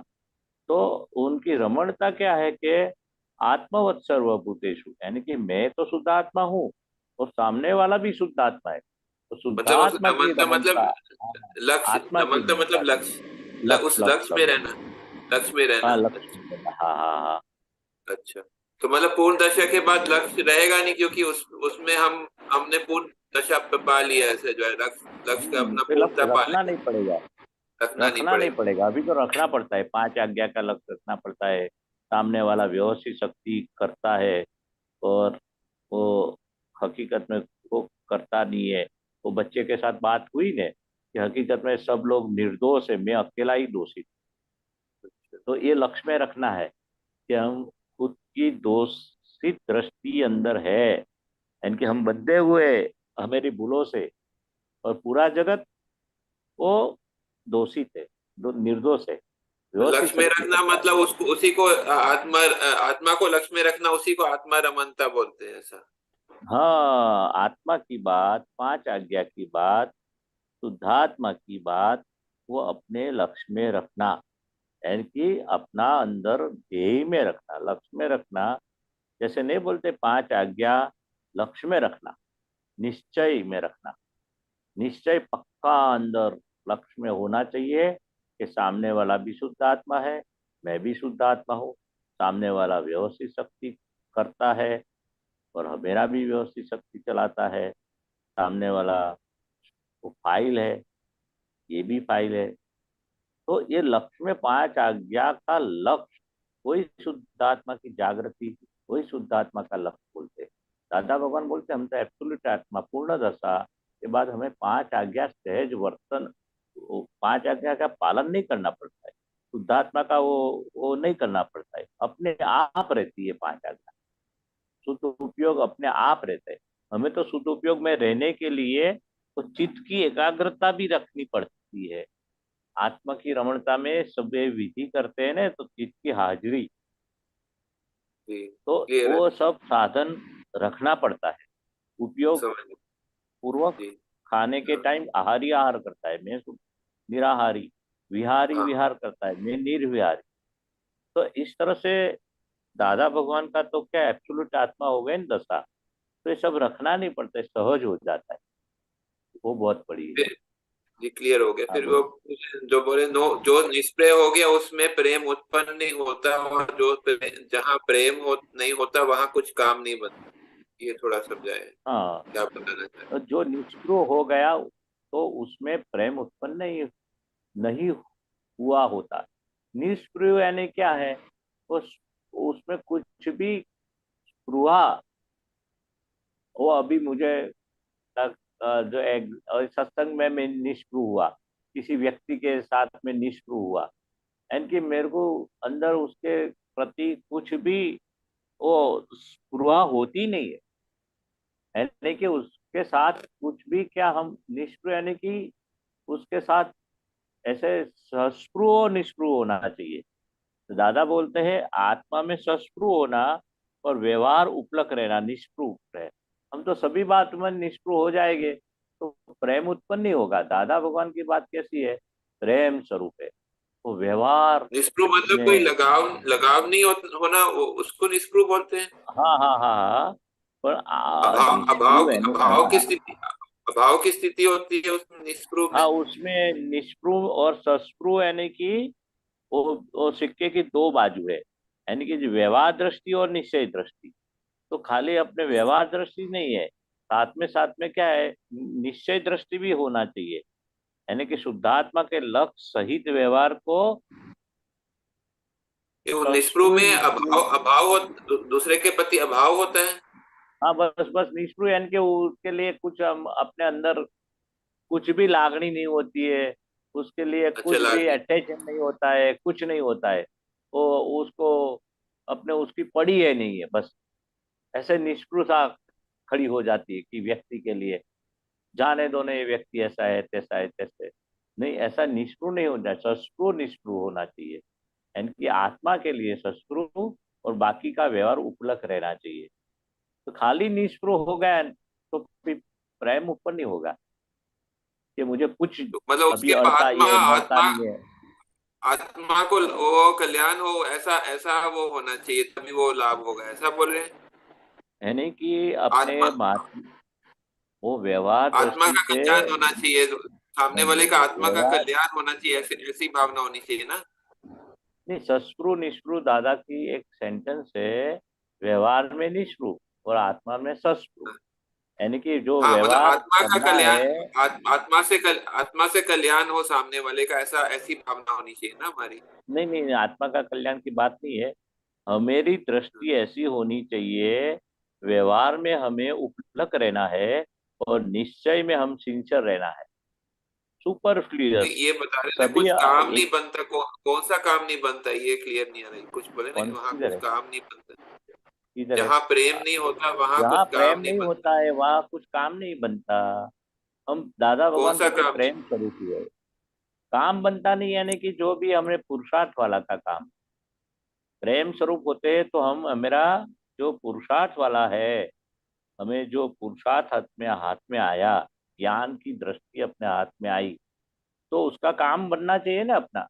Speaker 5: तो उनकी रमणता क्या है कि आत्मवत् सर्वभूतेषु, यानी कि मैं तो शुद्ध आत्मा हूँ और सामने वाला भी शुद्ध आत्मा है, तो शुद्ध
Speaker 8: मतलब उस
Speaker 5: आत्मा की
Speaker 8: रमणता
Speaker 5: रमणता।
Speaker 8: मतलब
Speaker 5: हाँ,
Speaker 8: लक्ष्य,
Speaker 5: आत्मा की
Speaker 8: रमणता
Speaker 5: रमणता
Speaker 8: मतलब
Speaker 5: है।
Speaker 8: उस
Speaker 5: लक्ष्य
Speaker 8: लक्ष्य
Speaker 5: लक्ष्य
Speaker 8: में
Speaker 5: लक्ष्य।
Speaker 8: रहना, लक्ष्य में रहना।
Speaker 5: हाँ लक्ष्य में रहना। हाँ हाँ हाँ।
Speaker 8: अच्छा, तो मतलब पूर्ण दशा के बाद लक्ष्य रहेगा नहीं, क्योंकि उसमें हमने पूर्ण दशा पे पा लिया है, ऐसे जो है लक्ष्य का अपना
Speaker 5: फिर
Speaker 8: पूर्णता
Speaker 5: लक्ष्य
Speaker 8: पा
Speaker 5: रखना
Speaker 8: लिया,
Speaker 5: नहीं पड़ेगा।
Speaker 8: रखना नहीं
Speaker 5: रखना नहीं
Speaker 8: पड़ेगा।
Speaker 5: पड़ेगा, अभी तो रखना पड़ता है, 5 आज्ञा का लक्ष्य रखना पड़ता है। सामने वाला व्यवस्थित शक्ति करता है और वो हकीकत में वो करता नहीं है। वो बच्चे के साथ बात हुई ने कि हकीकत में सब लोग निर्दोष है, मैं अकेला ही दोषी। तो ये लक्ष्य में रखना है कि हम खुद की दोषित दृष्टि अंदर है, यानी कि हम बंधे हुए हमारी भूलों से, और पूरा जगत वो दोषित है, निर्दोष है, व्यवस्थित
Speaker 8: लक्ष्य में
Speaker 5: शक्ति
Speaker 8: रखना
Speaker 5: करता है।
Speaker 8: मतलब उसको, उसी को आत्मा, आत्मा को लक्ष्य में रखना, उसी को आत्मा रमनता बोलते हैं, ऐसा।
Speaker 5: हाँ, आत्मा की बात, 5 आज्ञा की बात, शुद्धात्मा की बात, वो अपने लक्ष्य में रखना, यानी कि अपना अंदर ध्येय में रखना, लक्ष्य में रखना। जैसे नहीं बोलते 5 आज्ञा लक्ष्य में रखना, निश्चय में रखना। निश्चय पक्का अंदर लक्ष्य में होना चाहिए कि सामने वाला भी शुद्ध आत्मा है, मैं भी शुद्ध आत्मा हूँ, सामने वाला व्यवस्थित शक्ति करता है और मेरा भी व्यवस्थित शक्ति चलाता है। सामने वाला वो फाइल है, ये भी फाइल है। तो ये लक्ष्य में 5 आज्ञा का लक्ष्य, वही शुद्धात्मा की जागृति, वही शुद्धात्मा का लक्ष्य बोलते हैं। दादा भगवान बोलते हैं हम तो एब्सोल्यूट आत्मा पूर्ण दशा के बाद हमें 5 आज्ञा सहज वर्तन, 5 आज्ञा का पालन नहीं करना पड़ता है। शुद्धात्मा का वो नहीं करना पड़ता है, अपने आप रहती है 5 आज्ञा। शुद्ध उपयोग अपने आप रहता है। हमें तो शुद्ध उपयोग में रहने के लिए तो चित्त की एकाग्रता भी रखनी पड़ती है। आत्मा की रमणता में सब ये विधि करते हैं ना, तो चित्त की हाजिरी,
Speaker 8: जी,
Speaker 5: तो
Speaker 8: क्लियर है,
Speaker 5: वो सब साधन रखना पड़ता है। उपयोग
Speaker 8: समझ गए।
Speaker 5: पूर्वक
Speaker 8: जी,
Speaker 5: खाने के
Speaker 8: हाँ
Speaker 5: टाइम आहारी आहार करता है, मैं निराहारी, विहारी
Speaker 8: हाँ।
Speaker 5: विहार करता है, मैं निर्विहारी। तो इस तरह से दादा भगवान का तो क्या एब्सोल्यूट आत्मा हो गए ना दशा, तो ये सब रखना नहीं पड़ता है, सहज हो जाता है। वो बहुत बड़ी है।
Speaker 8: फिर जी क्लियर हो गया।
Speaker 5: हाँ
Speaker 8: फिर वो
Speaker 5: बोलो।
Speaker 8: जो बोले नो, जो निष्प्रेय हो गया उसमें प्रेम उत्पन्न नहीं होता, और जहाँ प्रेम नहीं होता वहां कुछ काम नहीं बनता। ये थोड़ा समझाए,
Speaker 5: हाँ,
Speaker 8: क्या बताना चाहते
Speaker 5: तो जो निष्क्रिय हो गया तो उसमें प्रेम उत्पन्न नहीं नहीं हुआ होता। निष्क्रिय यानी क्या है, उसमें कुछ भी स्पृहा, वो अभी मुझे जो एक सत्संग में मैं निष्क्रिय हुआ, किसी व्यक्ति के साथ में निष्क्रिय हुआ, यानी कि मेरे को अंदर उसके प्रति कुछ भी वो स्पृहा होती नहीं है, यानी कि उसके साथ कुछ भी क्या, हम निष्क्रिय यानी कि उसके साथ ऐसे सस्पृह और निष्पृह होना चाहिए। तो दादा बोलते हैं आत्मा में सस्पृह होना और व्यवहार उपलक रहना, निष्पृह रहे। हम तो सभी बात में निष्पृह हो जाएंगे तो प्रेम उत्पन्न नहीं होगा। दादा भगवान की बात कैसी है, प्रेम स्वरूप है, वो व्यवहार
Speaker 8: निष्प्रुव मतलब कोई
Speaker 5: में।
Speaker 8: लगाव, लगाव नहीं होना, उसको निष्प्रुव बोलते हैं।
Speaker 5: हाँ हाँ हाँ हाँ, पर
Speaker 8: अभाव,
Speaker 5: निष्पृह है
Speaker 8: अभाव की
Speaker 5: ना।
Speaker 8: स्थिति, अभाव की स्थिति होती है उसमें, निष्प्रुव में।
Speaker 5: हाँ, उसमें निष्पृह और सस्पृह यानी कि वो सिक्के की दो बाजू है, यानी कि जो व्यवहार दृष्टि और निश्चय दृष्टि। तो खाली अपने व्यवहार दृष्टि नहीं है, साथ में क्या है, निश्चय दृष्टि भी होना चाहिए, यानी कि शुद्धात्मा के लक्ष्य सहित व्यवहार को
Speaker 8: ये वो निष्प्रुव
Speaker 5: सस्पृह
Speaker 8: में
Speaker 5: निष्पृह।
Speaker 8: दूसरे के प्रति अभाव होता है।
Speaker 5: हाँ, बस बस निष्पृह यानी कि उसके लिए कुछ हम अपने अंदर कुछ भी लागणी नहीं होती है, उसके लिए
Speaker 8: अच्छा,
Speaker 5: कुछ भी
Speaker 8: लाडली।
Speaker 5: अटैचमेंट नहीं होता है, कुछ नहीं होता है। वो उसको अपने उसकी पड़ी है नहीं है, बस ऐसे निष्पृहता खड़ी हो जाती है कि व्यक्ति के लिए जाने दो, नहीं ये व्यक्ति ऐसा है तैसा है तैसे नहीं, ऐसा निष्पृह नहीं होना, सस्पृह निष्पृह होना चाहिए, यानी कि आत्मा के लिए सस्पृह और बाकी का व्यवहार उपलक रहना चाहिए। तो खाली निष्पृह हो गया तो फिर प्रेम उत्पन्न नहीं होगा। कि मुझे कुछ
Speaker 8: मतलब
Speaker 5: अभी
Speaker 8: उसके
Speaker 5: अड़ता
Speaker 8: आत्मा
Speaker 5: ये नड़ता
Speaker 8: आत्मा
Speaker 5: नहीं है।
Speaker 8: आत्मा को वो कल्याण हो, ऐसा ऐसा वो होना चाहिए, तभी वो लाभ होगा, ऐसा बोल रहे हैं।
Speaker 5: है नहीं कि अपने
Speaker 8: आत्मा
Speaker 5: वो व्यवहार
Speaker 8: आत्मा
Speaker 5: दृष्टि
Speaker 8: का
Speaker 5: से
Speaker 8: कल्याण होना चाहिए, सामने वाले का आत्मा का
Speaker 5: व्यवहार
Speaker 8: कल्याण होना चाहिए, ऐसी ऐसी भावना होनी चाहिए ना।
Speaker 5: नहीं, सस्प्रु निष्प्रु दादा की एक सेंटेंस है, व्यवहार में निष्प्रु और आत्मा में सस्प्रु, यानी कि जो
Speaker 8: हाँ मतलब
Speaker 5: व्यवहार
Speaker 8: आत्मा का
Speaker 5: करना
Speaker 8: कल्याण,
Speaker 5: है।
Speaker 8: आत्मा से कल्याण हो सामने वाले का, ऐसा ऐसी भावना होनी चाहिए ना हमारी।
Speaker 5: नहीं नहीं नहीं, आत्मा का कल्याण की बात नहीं है। मेरी दृष्टि ऐसी होनी चाहिए, व्यवहार में हमें उपलक रहना है और निश्चय में हम सिंचर रहना है, सुपरफ्लुअस
Speaker 8: ये बता रहे थे
Speaker 5: सभी
Speaker 8: कुछ काम नहीं
Speaker 5: एक।
Speaker 8: बनता, कौन सा काम नहीं बनता, ये क्लियर नहीं आ रही, कुछ बोले ना
Speaker 5: कौन
Speaker 8: वहाँ
Speaker 5: किधर
Speaker 8: कुछ
Speaker 5: है,
Speaker 8: काम नहीं बनता,
Speaker 5: किधर है?
Speaker 8: जहाँ प्रेम नहीं होता वहां
Speaker 5: जहाँ
Speaker 8: कुछ
Speaker 5: प्रेम
Speaker 8: काम नहीं
Speaker 5: नहीं
Speaker 8: बनता।
Speaker 5: होता है वहाँ कुछ काम नहीं बनता। हम दादा
Speaker 8: कौन
Speaker 5: भगवान
Speaker 8: सा
Speaker 5: कहते
Speaker 8: काम नहीं
Speaker 5: प्रेम स्वरूप है, काम बनता नहीं, यानी कि जो भी हमें पुरुषार्थ वाला का काम, प्रेम स्वरूप होते हैं तो हम मेरा जो पुरुषार्थ वाला है, हमें जो पुरुषार्थ हाथ में आया, ज्ञान की दृष्टि अपने हाथ में आई, तो उसका काम बनना चाहिए ना अपना,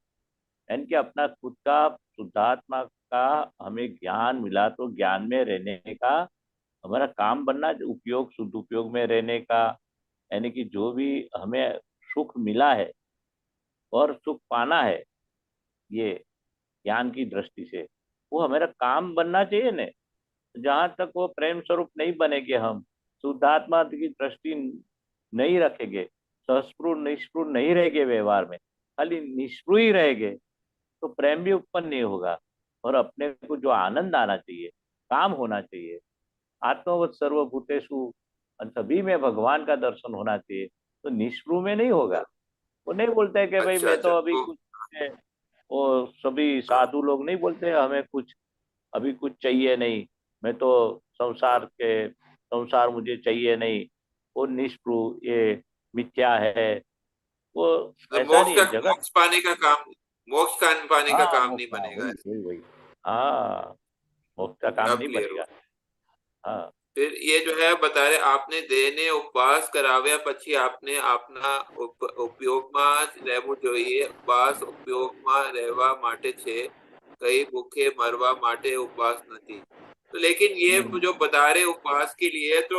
Speaker 5: यानी कि अपना खुद का शुद्धात्मा का हमें ज्ञान मिला तो ज्ञान में रहने का हमारा काम बनना, उपयोग शुद्ध उपयोग में रहने का, यानी कि जो भी हमें सुख मिला है और सुख पाना है ये ज्ञान की दृष्टि से, वो हमारा काम बनना चाहिए ना। जहां तक वो प्रेम स्वरूप नहीं बनेंगे, हम शुद्धात्मा की दृष्टि नहीं रखेंगे, सस्पृह निष्पृह नहीं रहेंगे, व्यवहार में खाली निष्पृह ही रहेंगे, तो प्रेम भी उत्पन्न नहीं होगा। और अपने को जो आनंद आना चाहिए, काम होना चाहिए, आत्मवत सर्वभूतेषु, और सभी में भगवान का दर्शन होना चाहिए, तो निष्पृह में नहीं होगा। वो नहीं बोलते कि भाई
Speaker 8: अच्छा
Speaker 5: मैं
Speaker 8: अच्छा
Speaker 5: तो अभी
Speaker 8: तो
Speaker 5: कुछ, वो सभी
Speaker 8: हाँ,
Speaker 5: साधु लोग नहीं बोलते हमें कुछ अभी कुछ चाहिए नहीं, मैं तो
Speaker 8: हाँ।
Speaker 5: संसार मुझे चाहिए नहीं, वो निष्पृह ये मिथ्या है, वो
Speaker 8: मतलब
Speaker 5: ऐसा नहीं है जगत।
Speaker 8: मोक्ष पाने का
Speaker 5: हाँ
Speaker 8: काम नहीं
Speaker 5: मोक्ष, हाँ
Speaker 8: बनेगा
Speaker 5: वही
Speaker 8: ऐसे।
Speaker 5: वही वही, हाँ मोक्ष का काम
Speaker 8: अब
Speaker 5: नहीं
Speaker 8: क्लियर
Speaker 5: बनेगा।
Speaker 8: हुआ।
Speaker 5: हाँ
Speaker 8: फिर ये जो है बता रहे, आपने देने उपवास कराव्या પછી આપને આપના ઉપયોગમાં રહેવું જોઈએ, ઉપવાસ ઉપયોગમાં રહેવા માટે છે, કઈ ભૂખે મરવા માટે उपवास નથી। तो लेकिन ये
Speaker 5: हम्म।
Speaker 8: जो बता रहे उपवास के लिए, तो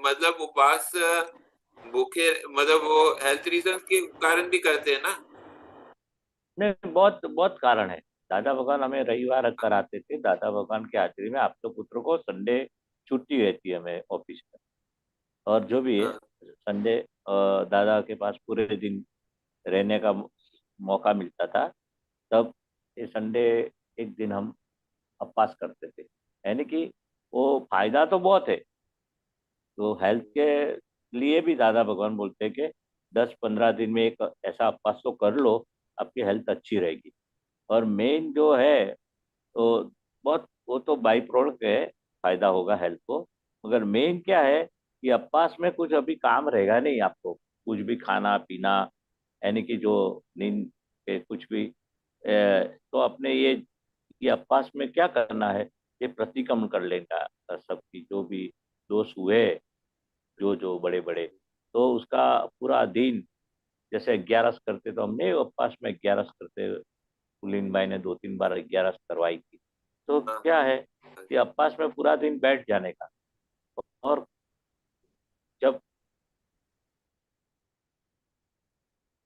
Speaker 8: मतलब उपवास भूखे मतलब वो हेल्थ रीजन के कारण भी करते हैं ना।
Speaker 5: नहीं, बहुत बहुत कारण है। दादा भगवान हमें रविवार कराते थे, दादा भगवान के हाजिरी में आप तो पुत्र को संडे छुट्टी रहती है हमें ऑफिस में, और जो भी है
Speaker 8: हाँ
Speaker 5: संडे दादा के पास पूरे दिन रहने का मौका मिलता था, तब ये संडे एक दिन हम उपवास करते थे, यानी कि वो फायदा तो बहुत है। तो हेल्थ के लिए भी दादा भगवान बोलते हैं कि 10-15 दिन में एक ऐसा उपवास तो कर लो, आपकी हेल्थ अच्छी रहेगी। और मेन जो है तो बहुत, वो तो बाई प्रोडक्ट है, फायदा होगा हेल्थ को, मगर मेन क्या है कि उपवास में कुछ अभी काम रहेगा नहीं आपको, कुछ भी खाना पीना, यानी कि जो नींद के कुछ भी तो अपने ये उपवास में क्या करना है, ये प्रतिक्रमण कर लेगा सबकी जो भी दोष हुए, जो जो बड़े बड़े, तो उसका पूरा दिन, जैसे 11 करते तो हमने उपवास में 11 करते, पुलिन भाई ने 2-3 बार 11 करवाई थी। तो
Speaker 8: हाँ
Speaker 5: क्या है कि उपवास में पूरा दिन बैठ जाने का, और जब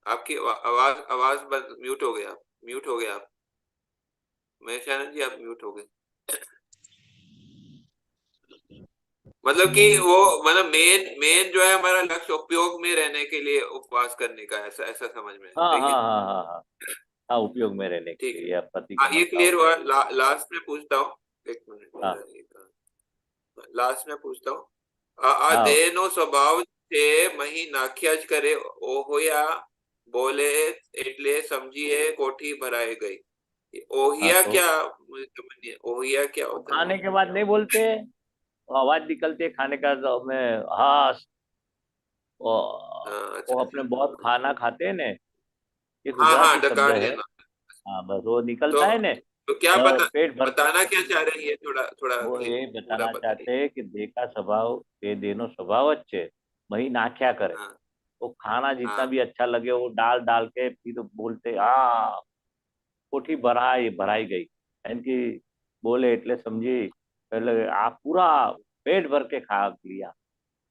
Speaker 8: आपकी आवाज आवाज म्यूट हो गया, म्यूट हो गया आप, महेश आनंद जी आप म्यूट हो गए। मतलब कि वो मतलब मेन मेन जो है हमारा लक्ष्य उपयोग में रहने के लिए उपवास करने का, ऐसा ऐसा समझ में
Speaker 5: हाँ
Speaker 8: सही
Speaker 5: हाँ
Speaker 8: है।
Speaker 5: हाँ हाँ हाँ हाँ, उपयोग में रहने के
Speaker 8: ठीक
Speaker 5: लिए
Speaker 8: है।
Speaker 5: या
Speaker 8: हाँ ये
Speaker 5: प्रतिक्रमण का
Speaker 8: क्लियर
Speaker 5: होता
Speaker 8: हुआ।
Speaker 5: है।
Speaker 8: लास्ट में पूछता हूँ, एक
Speaker 5: हाँ
Speaker 8: मिनट, लास्ट में पूछता हूँ, आ
Speaker 5: हाँ
Speaker 8: देह नो स्वभाव છે મહી નાખ્યા જ કરે, ઓહોયા બોલે એટલે સમજીએ કોઠી ભરાઈ ગઈ। ये
Speaker 5: हाँ,
Speaker 8: ओहिया
Speaker 5: तो
Speaker 8: क्या, मुझे समझ नहीं, ओहिया क्या
Speaker 5: वो
Speaker 8: होता है?
Speaker 5: खाने के बाद नहीं बोलते, वो आवाज निकलती है खाने का, तो हमें हाँ वो,
Speaker 8: हाँ
Speaker 5: वो
Speaker 8: अच्छा
Speaker 5: अपने
Speaker 8: अच्छा।
Speaker 5: बहुत खाना खाते हैं ने, ये
Speaker 8: हाँ हाँ
Speaker 5: गुजराती शब्द
Speaker 8: डकार
Speaker 5: है।
Speaker 8: लेना।
Speaker 5: हाँ बस वो
Speaker 8: तो
Speaker 5: निकलता है ने,
Speaker 8: तो क्या
Speaker 5: पेट भर,
Speaker 8: बताना क्या चाह रहे हैं, ये थोड़ा थोड़ा
Speaker 5: वो ये
Speaker 8: पूरा
Speaker 5: बताना
Speaker 8: बताइए।
Speaker 5: चाहते हैं कि देह का स्वभाव, ये देनो स्वभाव अच्छे वही नाख्या करे,
Speaker 8: हाँ
Speaker 5: वो खाना जितना
Speaker 8: हाँ
Speaker 5: भी अच्छा लगे वो डाल डाल के फिर तो बोलते हाँ कोठी भराई गई एम कि बोले એટલે समझी એટલે આ पूरा पेट भर के खा लिया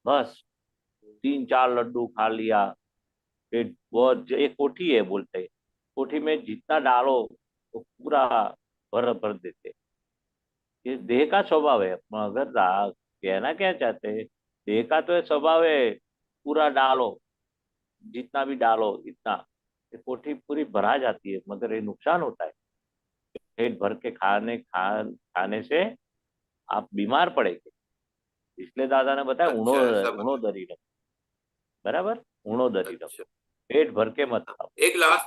Speaker 5: बस 3-4 लड्डू खा लिया पेट बहुत एक कोठी है बोलते कोठी में जितना डालो वो पूरा भर भर देते ये देह का स्वभाव है अगर कहना क्या चाहते हैं देह का तो ये स्वभाव है पूरा डालो जितना भी डालो इतना ये कोठी पूरी भरा जाती है मगर ये नुकसान होता है पेट भर के खाने से आप बीमार पड़ेंगे इसलिए दादा ने बताया उणो
Speaker 8: अच्छा ऐसा
Speaker 5: उणो
Speaker 8: बता।
Speaker 5: दरी रखो बराबर उणो दरी रखो
Speaker 8: अच्छा
Speaker 5: पेट भर के मत खाओ
Speaker 8: एक लास्ट,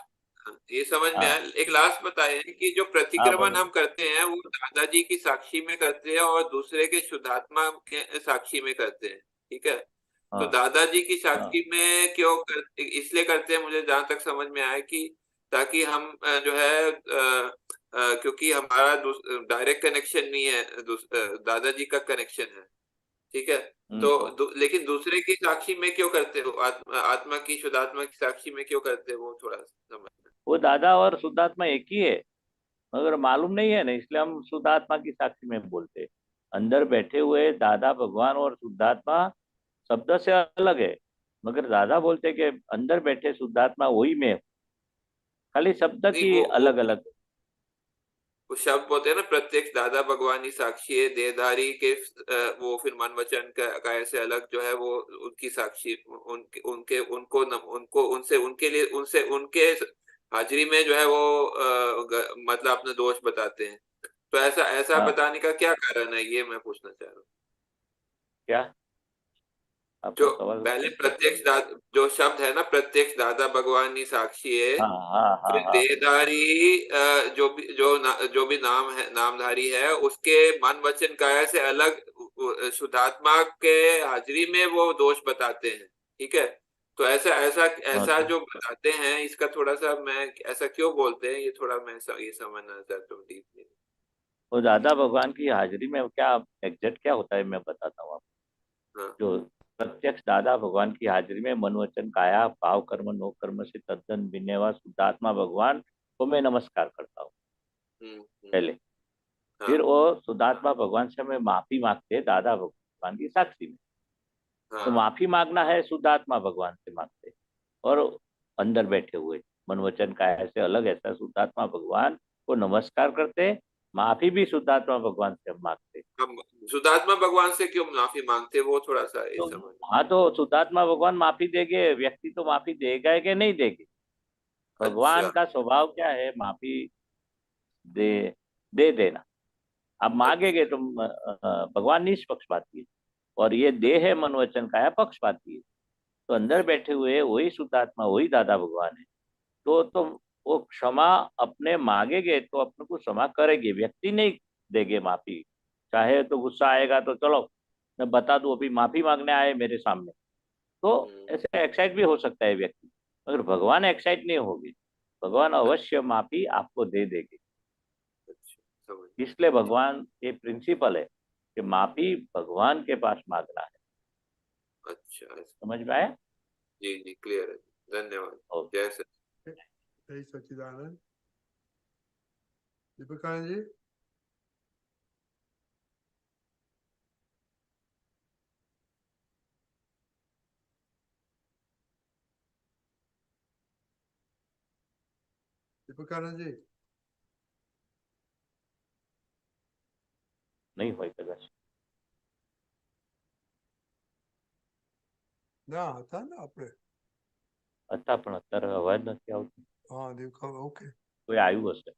Speaker 8: ये समझ में
Speaker 5: हाँ
Speaker 8: आया। एक लास्ट बताए कि जो
Speaker 5: हाँ
Speaker 8: प्रतिक्रमण
Speaker 5: बोलो
Speaker 8: हम करते हैं वो दादाजी की साक्षी में करते हैं और दूसरे के शुद्धात्मा के साक्षी में करते हैं, ठीक है। तो
Speaker 5: हाँ
Speaker 8: दादाजी की
Speaker 5: हाँ
Speaker 8: साक्षी में क्यों इसलिए करते हैं, मुझे जहां तक समझ में आया कि ताकि हम जो है क्योंकि हमारा डायरेक्ट कनेक्शन नहीं है, दादाजी का कनेक्शन है, ठीक है। तो
Speaker 5: हम्म।
Speaker 8: लेकिन दूसरे की साक्षी में क्यों करते हो, आत्मा की शुद्धात्मा की साक्षी में क्यों करते हो, वो थोड़ा समझ में।
Speaker 5: वो दादा और शुद्धात्मा एक ही है मगर मालूम नहीं है ना इसलिए हम शुद्धात्मा की साक्षी में बोलते हैं अंदर बैठे हुए दादा भगवान और शुद्धात्मा शब्द से अलग है मगर दादा बोलते हैं कि अंदर बैठे शुद्धात्मा वही में है, खाली शब्द
Speaker 8: नहीं
Speaker 5: की अलग अलग।
Speaker 8: वो शब्द बोलते हैं ना, प्रत्यक्ष दादा भगवान ही साक्षी है, देहधारी के वो फिर मन वचन का ऐसे अलग जो है वो उनकी साक्षी, उनके उनके उनको उनको उनसे उनके लिए उनसे उनके हाजिरी में जो है वो मतलब अपने दोष बताते हैं। तो ऐसा ऐसा
Speaker 5: हाँ
Speaker 8: बताने का क्या कारण है, ये मैं पूछना चाह रहा हूँ।
Speaker 5: क्या
Speaker 8: जो
Speaker 5: आपका सवाल
Speaker 8: पहले
Speaker 5: फिर से
Speaker 8: प्रत्यक्ष
Speaker 5: बोलिए।
Speaker 8: जो शब्द है ना, प्रत्यक्ष दादा भगवान ही साक्षी है,
Speaker 5: हाँ हाँ हाँ
Speaker 8: फिर
Speaker 5: हाँ
Speaker 8: देहधारी जो भी नाम है, नामधारी है, उसके मन वचन काया से अलग शुद्धात्मा के हाजिरी में वो दोष बताते हैं, ठीक है। तो ऐसा ऐसा
Speaker 5: हाँ
Speaker 8: ऐसा
Speaker 5: तो
Speaker 8: जो बताते हैं, इसका थोड़ा सा मैं ऐसा क्यों बोलते हैं, ये थोड़ा मैं ये समझना चाहता हूँ डीपली।
Speaker 5: वो दादा भगवान की हाजिरी में क्या एग्जैक्ट क्या होता है मैं बताता हूँ आपको
Speaker 8: हाँ।
Speaker 5: जो प्रत्यक्ष दादा भगवान की हाजिरी में मन वचन काया भाव कर्म नो कर्म से तद्दन भिन्न व शुद्धात्मा भगवान को मैं नमस्कार करता हूँ पहले
Speaker 8: हाँ
Speaker 5: फिर वो शुद्धात्मा भगवान से हमें माफी मांगते हैं दादा भगवान की साक्षी में तो
Speaker 8: हाँ।
Speaker 5: माफी मांगना है शुद्धात्मा भगवान से मांगते और अंदर बैठे हुए मन वचन का ऐसे अलग ऐसा शुद्धात्मा भगवान को नमस्कार करते माफी भी शुद्धात्मा भगवान से हम मांगते
Speaker 8: हम शुद्धात्मा भगवान से क्यों माफी मांगते, वो थोड़ा सा ये
Speaker 5: तो
Speaker 8: समझ।
Speaker 5: हाँ तो शुद्धात्मा भगवान माफी देंगे व्यक्ति तो माफी देगा है कि नहीं देंगे भगवान
Speaker 8: अच्छा।
Speaker 5: का स्वभाव क्या है माफी दे दे देना आप मांगेंगे
Speaker 8: अच्छा।
Speaker 5: तो भगवान निष्पक्षपाती है और ये देह है मन वचन का है पक्षपाती है तो अंदर बैठे हुए वही शुद्धात्मा वही दादा भगवान है तो वो क्षमा अपने मांगेंगे तो अपने को क्षमा करेंगे व्यक्ति नहीं देंगे माफी चाहे तो गुस्सा आएगा तो चलो मैं बता दूं अभी माफी मांगने आए मेरे सामने तो ऐसे एक्साइट भी हो सकता है व्यक्ति मगर भगवान एक्साइट नहीं होगी भगवान अवश्य माफी आपको दे देंगे
Speaker 8: अच्छा समझ।
Speaker 5: इसलिए भगवान ये प्रिंसिपल है कि माफी भगवान के पास मांगना है
Speaker 8: अच्छा ऐसा।
Speaker 5: समझ में आया
Speaker 8: जी जी क्लियर है, धन्यवाद।
Speaker 5: ओके
Speaker 8: जय सच।
Speaker 3: जय सच्चिदानंद। दीपिकानंद जी। दीपिकानंद जी।
Speaker 5: नहीं હોય કદાચ
Speaker 3: ના હતા ને આપણે.
Speaker 5: હતા પણ અત્યારે અવાજ નથી આવતો
Speaker 3: હા દીપિકા ઓકે.
Speaker 5: કોઈ આવ્યું હશે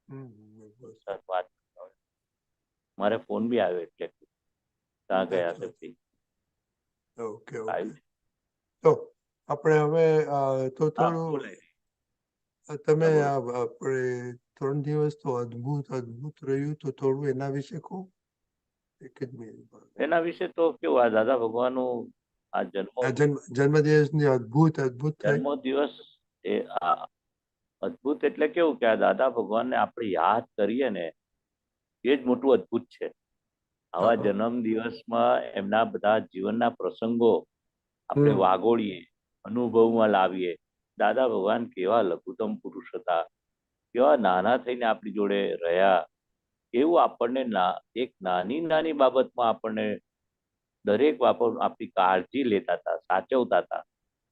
Speaker 3: બસ.
Speaker 5: સર વાત કરતા હોય. મારે ફોન બી આવ્યો એટલે ત્યાં ગયા
Speaker 3: અચ્છા
Speaker 5: છે ભાઈ
Speaker 3: ઓકે ઓકે.
Speaker 5: આવ્યું છે
Speaker 3: તો આપણે હવે તો
Speaker 5: હા
Speaker 3: થોડું
Speaker 5: બોલાય
Speaker 3: તમે
Speaker 5: હા, બોલો.
Speaker 3: આપણે 3 દિવસ તો અદ્ભુત રહ્યું તો થોડું એના વિશે કહો. એક જ મિનિટ.
Speaker 5: એના વિશે તો કેવું આ દાદા ભગવાનનું આ
Speaker 3: આ જન્મદિવસની અદ્ભુત થઈ.
Speaker 5: જન્મ દિવસ એ આ અદ્ભુત એટલે કેવું કે આ દાદા ભગવાનને આપણે યાદ કરીએ ને એ જ મોટું અદ્ભુત છે આવા જન્મ દિવસમાં એમના બધા જીવનના પ્રસંગો આપણે વાગોળીએ અનુભવમાં લાવીએ. દાદા ભગવાન કેવા લઘુત્તમ પુરુષ હતા, કેવા નાના થઈને આપણી જોડે રહ્યા, એવું આપણને એક નાની નાની બાબતમાં આપણને દરેક બાબત આપણી કાળજી લેતા હતા, સાચવતા હતા.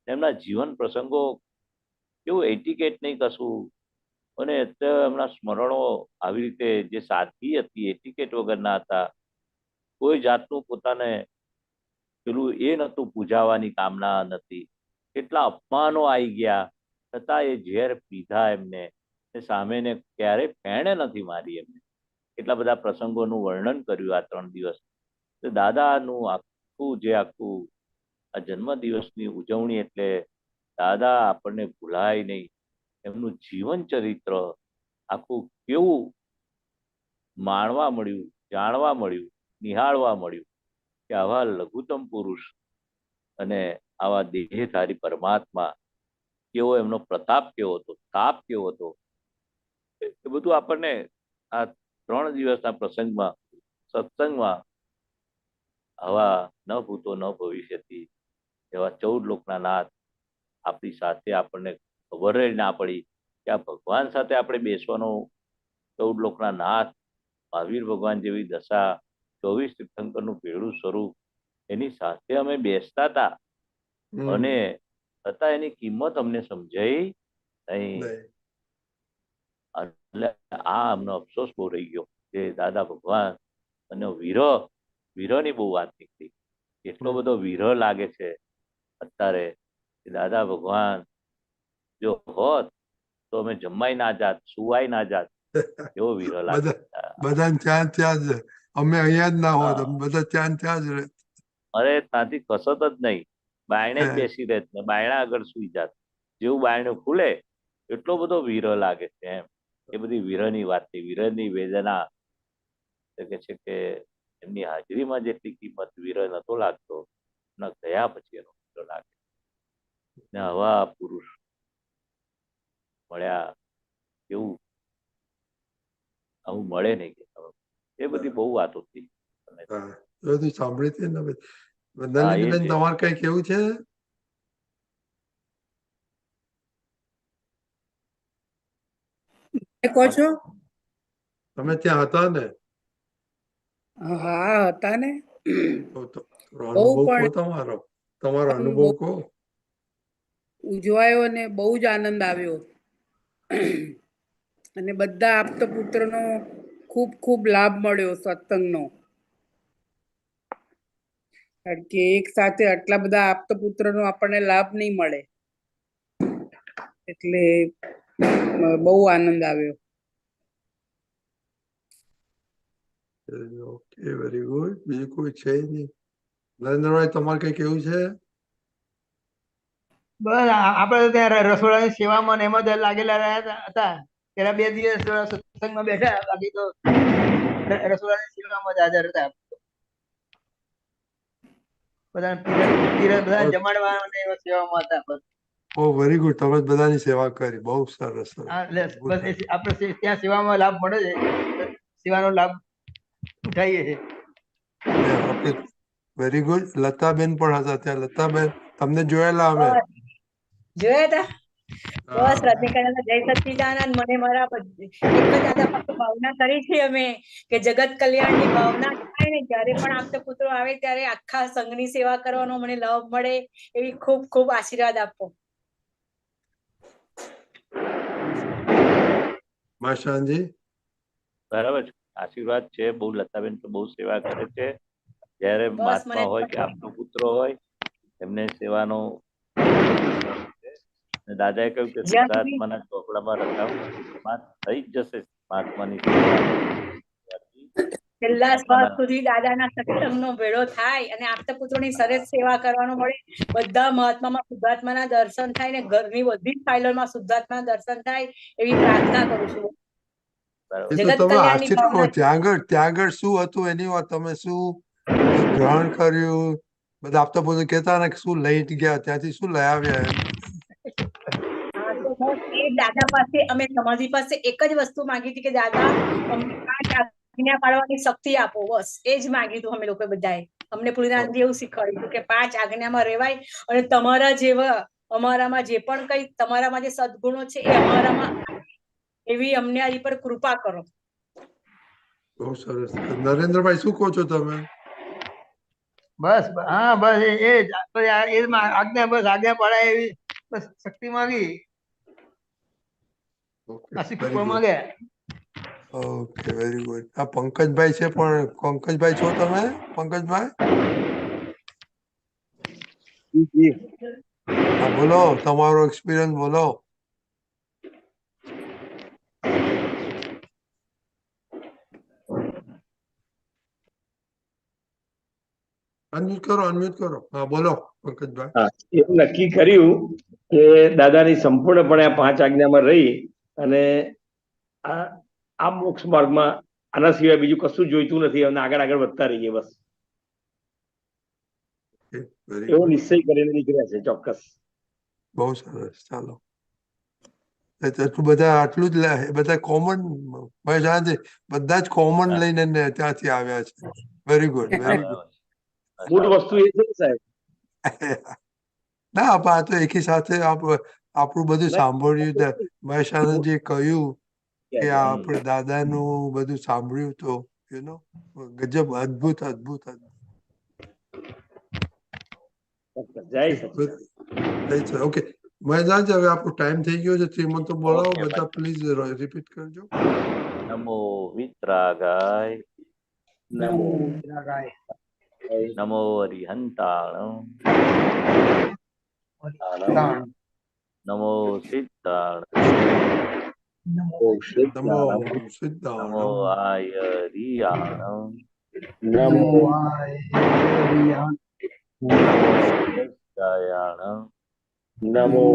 Speaker 5: એમના જીવન પ્રસંગો કેવું એટિકેટ નહીં કશું, અને એમના સ્મરણો આવી રીતે જે સાદગી હતી, એટિકેટ વગરના હતા. કોઈ જાતનું પોતાને પેલું એ નતું, પૂજાવાની કામના નથી. કેટલા અપમાનો આવી ગયા છતાં એ ઝેર પીધા એમને, એ સામેને ક્યારેય ફેણે નથી મારી એમને. કેટલા બધા પ્રસંગોનું વર્ણન કર્યું આ 3 દિવસ. તો દાદાનું આખું આ જન્મદિવસની ઉજવણી એટલે દાદા આપણને ભૂલાય નહીં. એમનું જીવન ચરિત્ર આખું કેવું માણવા મળ્યું, જાણવા મળ્યું, નિહાળવા મળ્યું કે આવા લઘુત્તમ પુરુષ અને આવા દેહધારી પરમાત્મા કેવો, એમનો પ્રતાપ કેવો હતો, તાપ કેવો હતો, એ બધું આપણને આ 3 દિવસના પ્રસંગમાં, સત્સંગમાં આવા ન ભૂતો ન ભવિષ્યથી એવા 14 લોકના નાથ આપણી સાથે આપણને ખબર ના પડી કે આ ભગવાન સાથે આપણે બેસવાનો, 14 લોકના નાથ મહાવીર ભગવાન જેવી દશા, 24 તીર્થંકરનું ભેળું સ્વરૂપ, એની સાથે અમે બેસતા હતા અને છતાં એની કિંમત અમને સમજાઈ નહીં. એટલે આ અમને અફસોસ બહુ રહી ગયો કે દાદા ભગવાન અને વિરહની બહુ વાત નીકળી. એટલો બધો વિરહ લાગે છે અત્યારે કે દાદા ભગવાન જો હોત તો અમે જમાઈ ના જાત, સુવાય ના જાત, એવો વિરહ લાગે.
Speaker 3: બધા ત્યાં જ, અમે અહીંયા જ ના હોત, બધા ત્યાં જ રહે.
Speaker 5: અરે ત્યાંથી કસત જ નહીં, બાયણે જ બેસી રહેત ને બાયણા આગળ સુઈ જાત. જેવું બાયણું ખુલે એટલો બધો વિરહ લાગે છે એમ. એ બધી વિરહની વાત છે, વિરહની વેદના કે છે કે એમની હાજરીમાં જેટલી કિંમત વિરહ નતો લાગતો, એના ગયા પછી એનો વિરહ લાગે. ને આવા પુરુષ મળ્યા, એવું આવું મળે નહીં કે. એ બધી બહુ વાતો થઈ.
Speaker 3: બધું સાંભળી હતી ને. નલિનીબેન, તમારે કઈ કેવું છે?
Speaker 9: કહો છો?
Speaker 3: તમે ત્યાં હતા ને?
Speaker 9: હા હતા ને.
Speaker 3: અનુભવ કહો તમારો અનુભવ કહો.
Speaker 9: ઉજવાયો ને બહુ જ આનંદ આવ્યો, અને બધા આપતા પુત્રનો ખૂબ ખૂબ લાભ મળ્યો સત્સંગનો. કારણ કે એક સાથે આટલા બધા આપતા પુત્રનો આપણને લાભ નહીં મળે, એટલે બહુ આનંદ આવ્યો.
Speaker 3: Okay, very good. બીજું કોઈ છે નહીં? નરેન્દ્રભાઈ, તમારે કઈ કેવું છે?
Speaker 10: બસ આપણે ત્યાં રસોડાની સેવામાં એમાં જ લાગેલા રહ્યા હતા. પેલા 2 દિવસ સત્સંગમાં બેઠા, બાકી તો રસોડાની સેવામાં જ હાજર હતા. બધા જમાડવા સેવામાં હતા.
Speaker 3: ઓ વેરી ગુડ, તમે બધાની સેવા કરી, બહુ સરસ.
Speaker 10: બસ આપણે ત્યાં સેવામાં લાભ મળે છે, સેવાનો લાભ ઉઠાઈએ છીએ.
Speaker 3: Very good. લતાબેન પણ હતા ત્યાં. લતાબેન, તમને જોયેલા અમે?
Speaker 11: જોયા હતા. બસ રજનીકાંત, જય સચ્ચિદાનંદ. મને મારા એક જ દાદા પાસે ભાવના કરી છે અમે કે જગત કલ્યાણની ભાવના થાય ને, જ્યારે પણ આપતા પુત્રો આવે ત્યારે આખા સંઘની સેવા કરવાનો મને લાભ મળે, એવી ખૂબ ખૂબ આશીર્વાદ આપો.
Speaker 3: માશાનજી,
Speaker 5: બરાબર છે, આશીર્વાદ છે. બહુ લતાબેન તો બહુ સેવા કરે છે. જયારે મહાત્મા હોય કે આપનો પુત્ર હોય, એમને સેવાનો દાદાએ કહ્યું કે શુદ્ધાત્માના ચોપડામાં રખાવ, થઈ જ જશે મહાત્માની
Speaker 11: છેલ્લા શ્વાસ સુધી દાદાના સત્સંગનો ભેળો થાય અને આપતા પુત્રોની સરસ સેવા કરવાનો મળે. બધા મહાત્મામાં શુદ્ધાત્માના દર્શન થાય ને ઘરની બધી જ ફાઇલોમાં શુદ્ધાત્માના દર્શન થાય, એવી પ્રાર્થના કરું છું.
Speaker 3: તમે આશ્ચર્ય, ત્યાં આગળ શું હતું એની વાત, તમે શું ગ્રહણ કર્યું? બધા આપતા પુત્રો કહેતા ને શું લઈ ગયા, ત્યાંથી શું લઈ આવ્યા?
Speaker 11: દાદા પાસે અમે સમાધિ પાસે એક જ વસ્તુ માંગી હતી કે દાદા અમને 5 આજ્ઞા પાળવાની શક્તિ આપો, બસ એ જ માંગ્યું હતું અમે લોકો બધાએ. અમને પૂર્ણાનંદજી એવું શીખવાડ્યું કે 5 આજ્ઞામાં રહેવાય અને તમારા જેવા અમારામાં જે પણ કઈ તમારામાં જે સદગુણો છે એ અમારામાં એવી અમને આ પર કૃપા કરો.
Speaker 3: બહુ સરસ. નરેન્દ્રભાઈ શું કહો છો તમે?
Speaker 10: બસ હા બસ એ જ આજ્ઞા બસ આજ્ઞા પડાય એવી બસ શક્તિ માંગી આશી કૃપા માંગે.
Speaker 3: Okay very good. આ પંકજભાઈ છે પણ પંકજભાઈ છો તમે? પંકજભાઈ હા બોલો, તમારો એક્સપિરિયન્સ બોલો. અનમ્યુટ કરો, અનમ્યુટ કરો. હા બોલો પંકજભાઈ.
Speaker 12: હા, એવું નક્કી કર્યું કે દાદાની સંપૂર્ણપણે આ 5 આજ્ઞામાં રહી અને આ મોક્ષ માર્ગમાં આના સિવાય બીજું કશું જોઈતું નથી અને આગળ આગળ વધતા રહીએ બસ એવો નિશ્ચય કરીને નીકળ્યા છે. ચોક્કસ.
Speaker 3: બહુ સરસ. ચાલો બધા આટલું જ બધા કોમન બધા જ કોમન લઈને ત્યાંથી આવ્યા છે. Very good, very good.
Speaker 12: મૂળ વસ્તુ એ છે સાહેબ.
Speaker 3: ના આ તો એકી સાથે આપણું બધું સાંભળ્યું. મહેશ આનંદજીએ કહ્યું કે આપણે દાદાનું બધું સાંભળ્યું તો ગજબ, અદભુત અદભુત અદભુત. ઓકે મહેશ, હવે આપણો ટાઈમ થઈ ગયો છે. શ્રીમંતો બોલાવો બધા, પ્લીઝ રિપીટ કરજો.
Speaker 5: નમો વિતરાગાય,
Speaker 10: નમો વિતરાગાય,
Speaker 5: નમો અરિહંતાણમ, નમો સિદ્ધાર્થ,
Speaker 3: નમો
Speaker 5: નમો આયરિયાણમ,
Speaker 10: નમો આયરિયાણમ,
Speaker 5: દયાણમ,
Speaker 12: નમો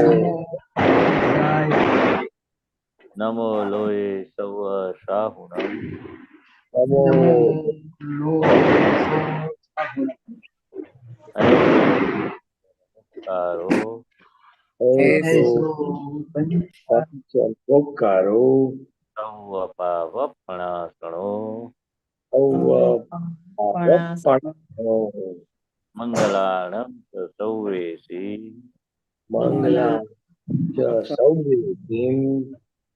Speaker 5: નમો લોય સવ શાહુણમ,
Speaker 12: નમો
Speaker 5: નમસ્કારો સૌ પાવપણાસણો મંગલાણમ સૌરેશી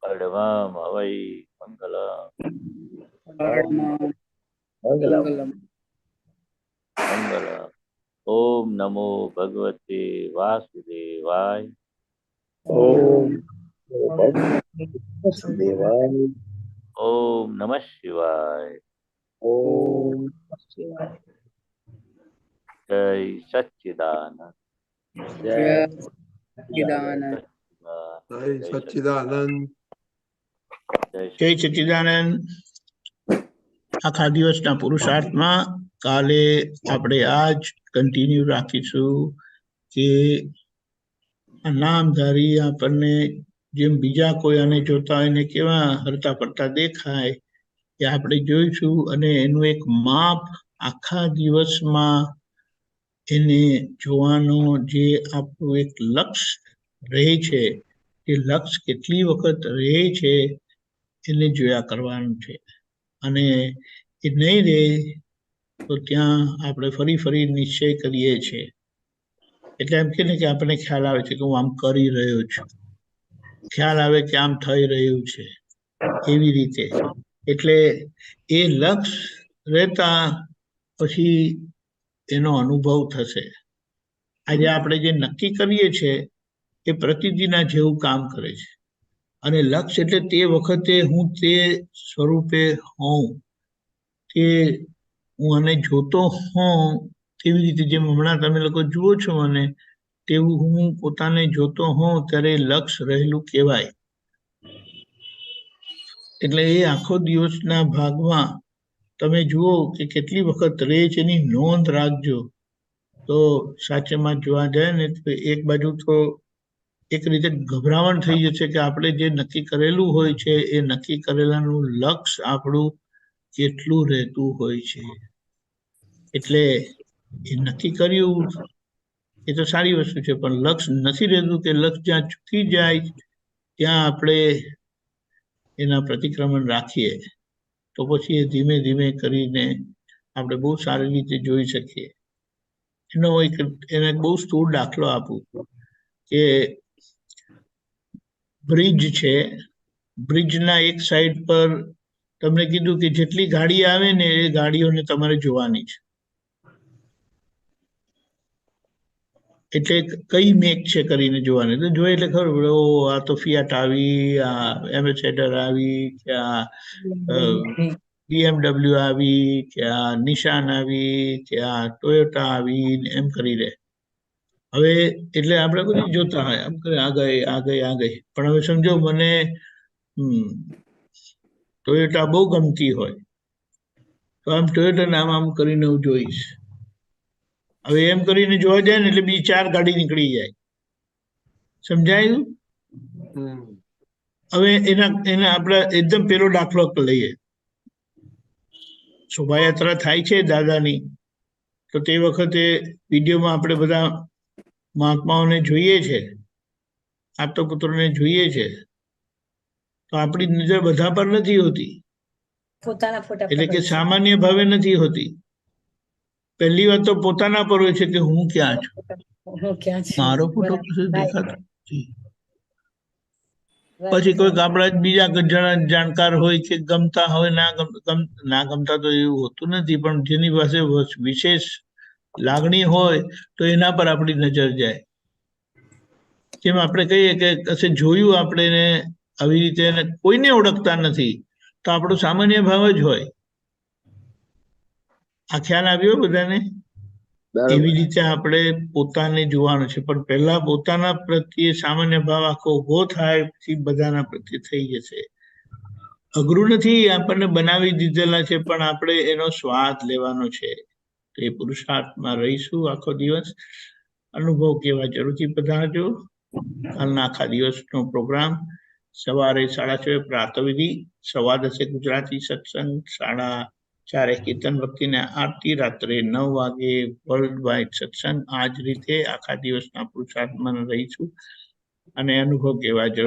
Speaker 5: પડવામ હવૈ મંગલમ. ઓમ નમો ભગવતે વાસુદેવાય.
Speaker 12: ઓમ વાસુદેવાય.
Speaker 5: ઓમ નમઃ શિવાય.
Speaker 12: ઓમ
Speaker 5: જય સચ્ચિદાનંદ.
Speaker 9: જય સચ્ચિદાનંદ.
Speaker 3: જય સચ્ચિદાનંદ.
Speaker 7: જય સચ્ચિદાનંદ. આખા દિવસના પુરુષાર્થમાં કાલે આપણે આજ કન્ટિન્યુ રાખીશું કે નામધારી આપણને જેમ બીજા કોઈ આને જોતા હોય ને કેવા હરતા પડતા દેખાય એ આપણે જોઈશું અને એનું એક માપ આખા દિવસમાં એને જોવાનો જે આપણું એક લક્ષ્ય રહે છે એ લક્ષ્ય કેટલી વખત રહે છે એને જોયા કરવાનું છે. અને એ નહીં રહે તો ત્યાં આપણે ફરી ફરી નિશ્ચય કરીએ છીએ. એટલે એમ કે ને કે આપણને ખ્યાલ આવે છે કે હું આમ કરી રહ્યો છું, ખ્યાલ આવે કે આમ થઈ રહ્યું છે, એવી રીતે. એટલે એ લક્ષ્ય રહેતા પછી એનો અનુભવ થશે. આજે આપણે જે નક્કી કરીએ છીએ એ પ્રતિદિના જેવું કામ કરે છે અને લક્ષ્ય એટલે તે વખતે હું તે સ્વરૂપે હોઉં, કે હું આને જોતો હોઉં તેવી રીતે જેમ હમણાં તમે લોકો જુઓ છો મને તેવું હું પોતાને જોતો હોઉં ત્યારે લક્ષ્ય રહેલું કહેવાય. એટલે એ આખો દિવસના ભાગમાં તમે જુઓ કે કેટલી વખત રહે છે એની નોંધ રાખજો. તો સાચેમાં જોવા જાય ને તો એક બાજુ તો એક રીતે ગભરામણ થઈ જશે કે આપણે જે નક્કી કરેલું હોય છે એ નક્કી કરેલાનું લક્ષ્ય આપણું કેટલું રહેતું હોય છે. એટલે એ નક્કી કર્યું એ તો સારી વસ્તુ છે, પણ લક્ષ્ય નથી રહેતું કે લક્ષ્ય જ્યાં ચૂકી જાય ત્યાં આપણે એના પ્રતિક્રમણ રાખીએ તો પછી એ ધીમે ધીમે કરીને આપણે બહુ સારી રીતે જોઈ શકીએ. એને બહુ સ્થૂળ દાખલો આપું કે બ્રિજ છે, બ્રિજના એક સાઈડ પર તમને કીધું કે જેટલી ગાડી આવે ને એ ગાડીઓને તમારે જોવાની છે. એટલે કઈ મેક છે કરીને જોવાની, તો જોઈએ એટલે ખબર પડે, ઓ આ તો ફિયાટ આવી, આ એમ્બેસેડર આવી, કે આ BMW આવી, કે આ નિશાન આવી, કે આ ટોયોટા આવી, એમ કરી દે. હવે એટલે આપણે બધી જોતા હોય, આમ કરે આ ગઈ આ ગઈ આ ગઈ. પણ હવે સમજો મને ટોયોટા બહુ ગમતી હોય તો આમ ટોયોટા નામ આમ કરીને હું જોઈશ. હવે એમ કરીને જોવા જાય ને એટલે બીજી 4 ગાડી નીકળી જાય. સમજાયું? હવે એના આપણે એકદમ પેલો દાખલો લઈએ. શોભાયાત્રા થાય છે દાદાની, તો તે વખતે વિડીયોમાં આપણે બધા મહાત્માઓને જોઈએ છે, આપતા પુત્રોને જોઈએ છે, તો આપણી નજર બધા પર નથી હોતી,
Speaker 11: પોતાના ફોટા
Speaker 7: એટલે કે સામાન્ય ભાવે નથી હોતી. પહેલી વાત તો પોતાના પર હોય છે કે હું ક્યાં છું, મારો ફોટો કશું દેખાતો નથી. પછી કોઈક આપણા બીજા જણા જાણકાર હોય કે ગમતા હોય, ના ગમતા તો એવું હોતું નથી, પણ જેની પાસે વિશેષ લાગણી હોય તો એના પર આપણી નજર જાય. જેમ આપણે કહીએ કે કશે જોયું આપણે આવી રીતે કોઈને ઓળખતા નથી તો આપણો સામાન્ય ભાવ જ હોય. આ ખ્યાલ આવ્યો બધાને? એવી રીતે આપણે પોતાને જોવાનું છે, પણ પહેલા પોતાના પ્રત્યે સામાન્ય ભાવ આખો ઉભો થાય, પછી બધાના પ્રત્યે થઈ જશે. અઘરું નથી, આપણને બનાવી દીધેલા છે, પણ આપણે એનો સ્વાદ લેવાનો છે. તો એ પુરુષાર્થમાં રહીશું આખો દિવસ. અનુભવ કેવા જરૂરથી પધારજો. કાલના આખા દિવસનો પ્રોગ્રામ સવારે 6:30 પ્રાતઃવિધિ, 10:15 ગુજરાતી સત્સંગ, 4:30 કીર્તન ભક્તિને આરતી, રાત્રે 9 વાગે વર્લ્ડ વાઇડ સત્સંગ. આ જ રીતે આખા દિવસના પુરુષાર્થમાં રહીશું અને અનુભવ કેવા જરૂર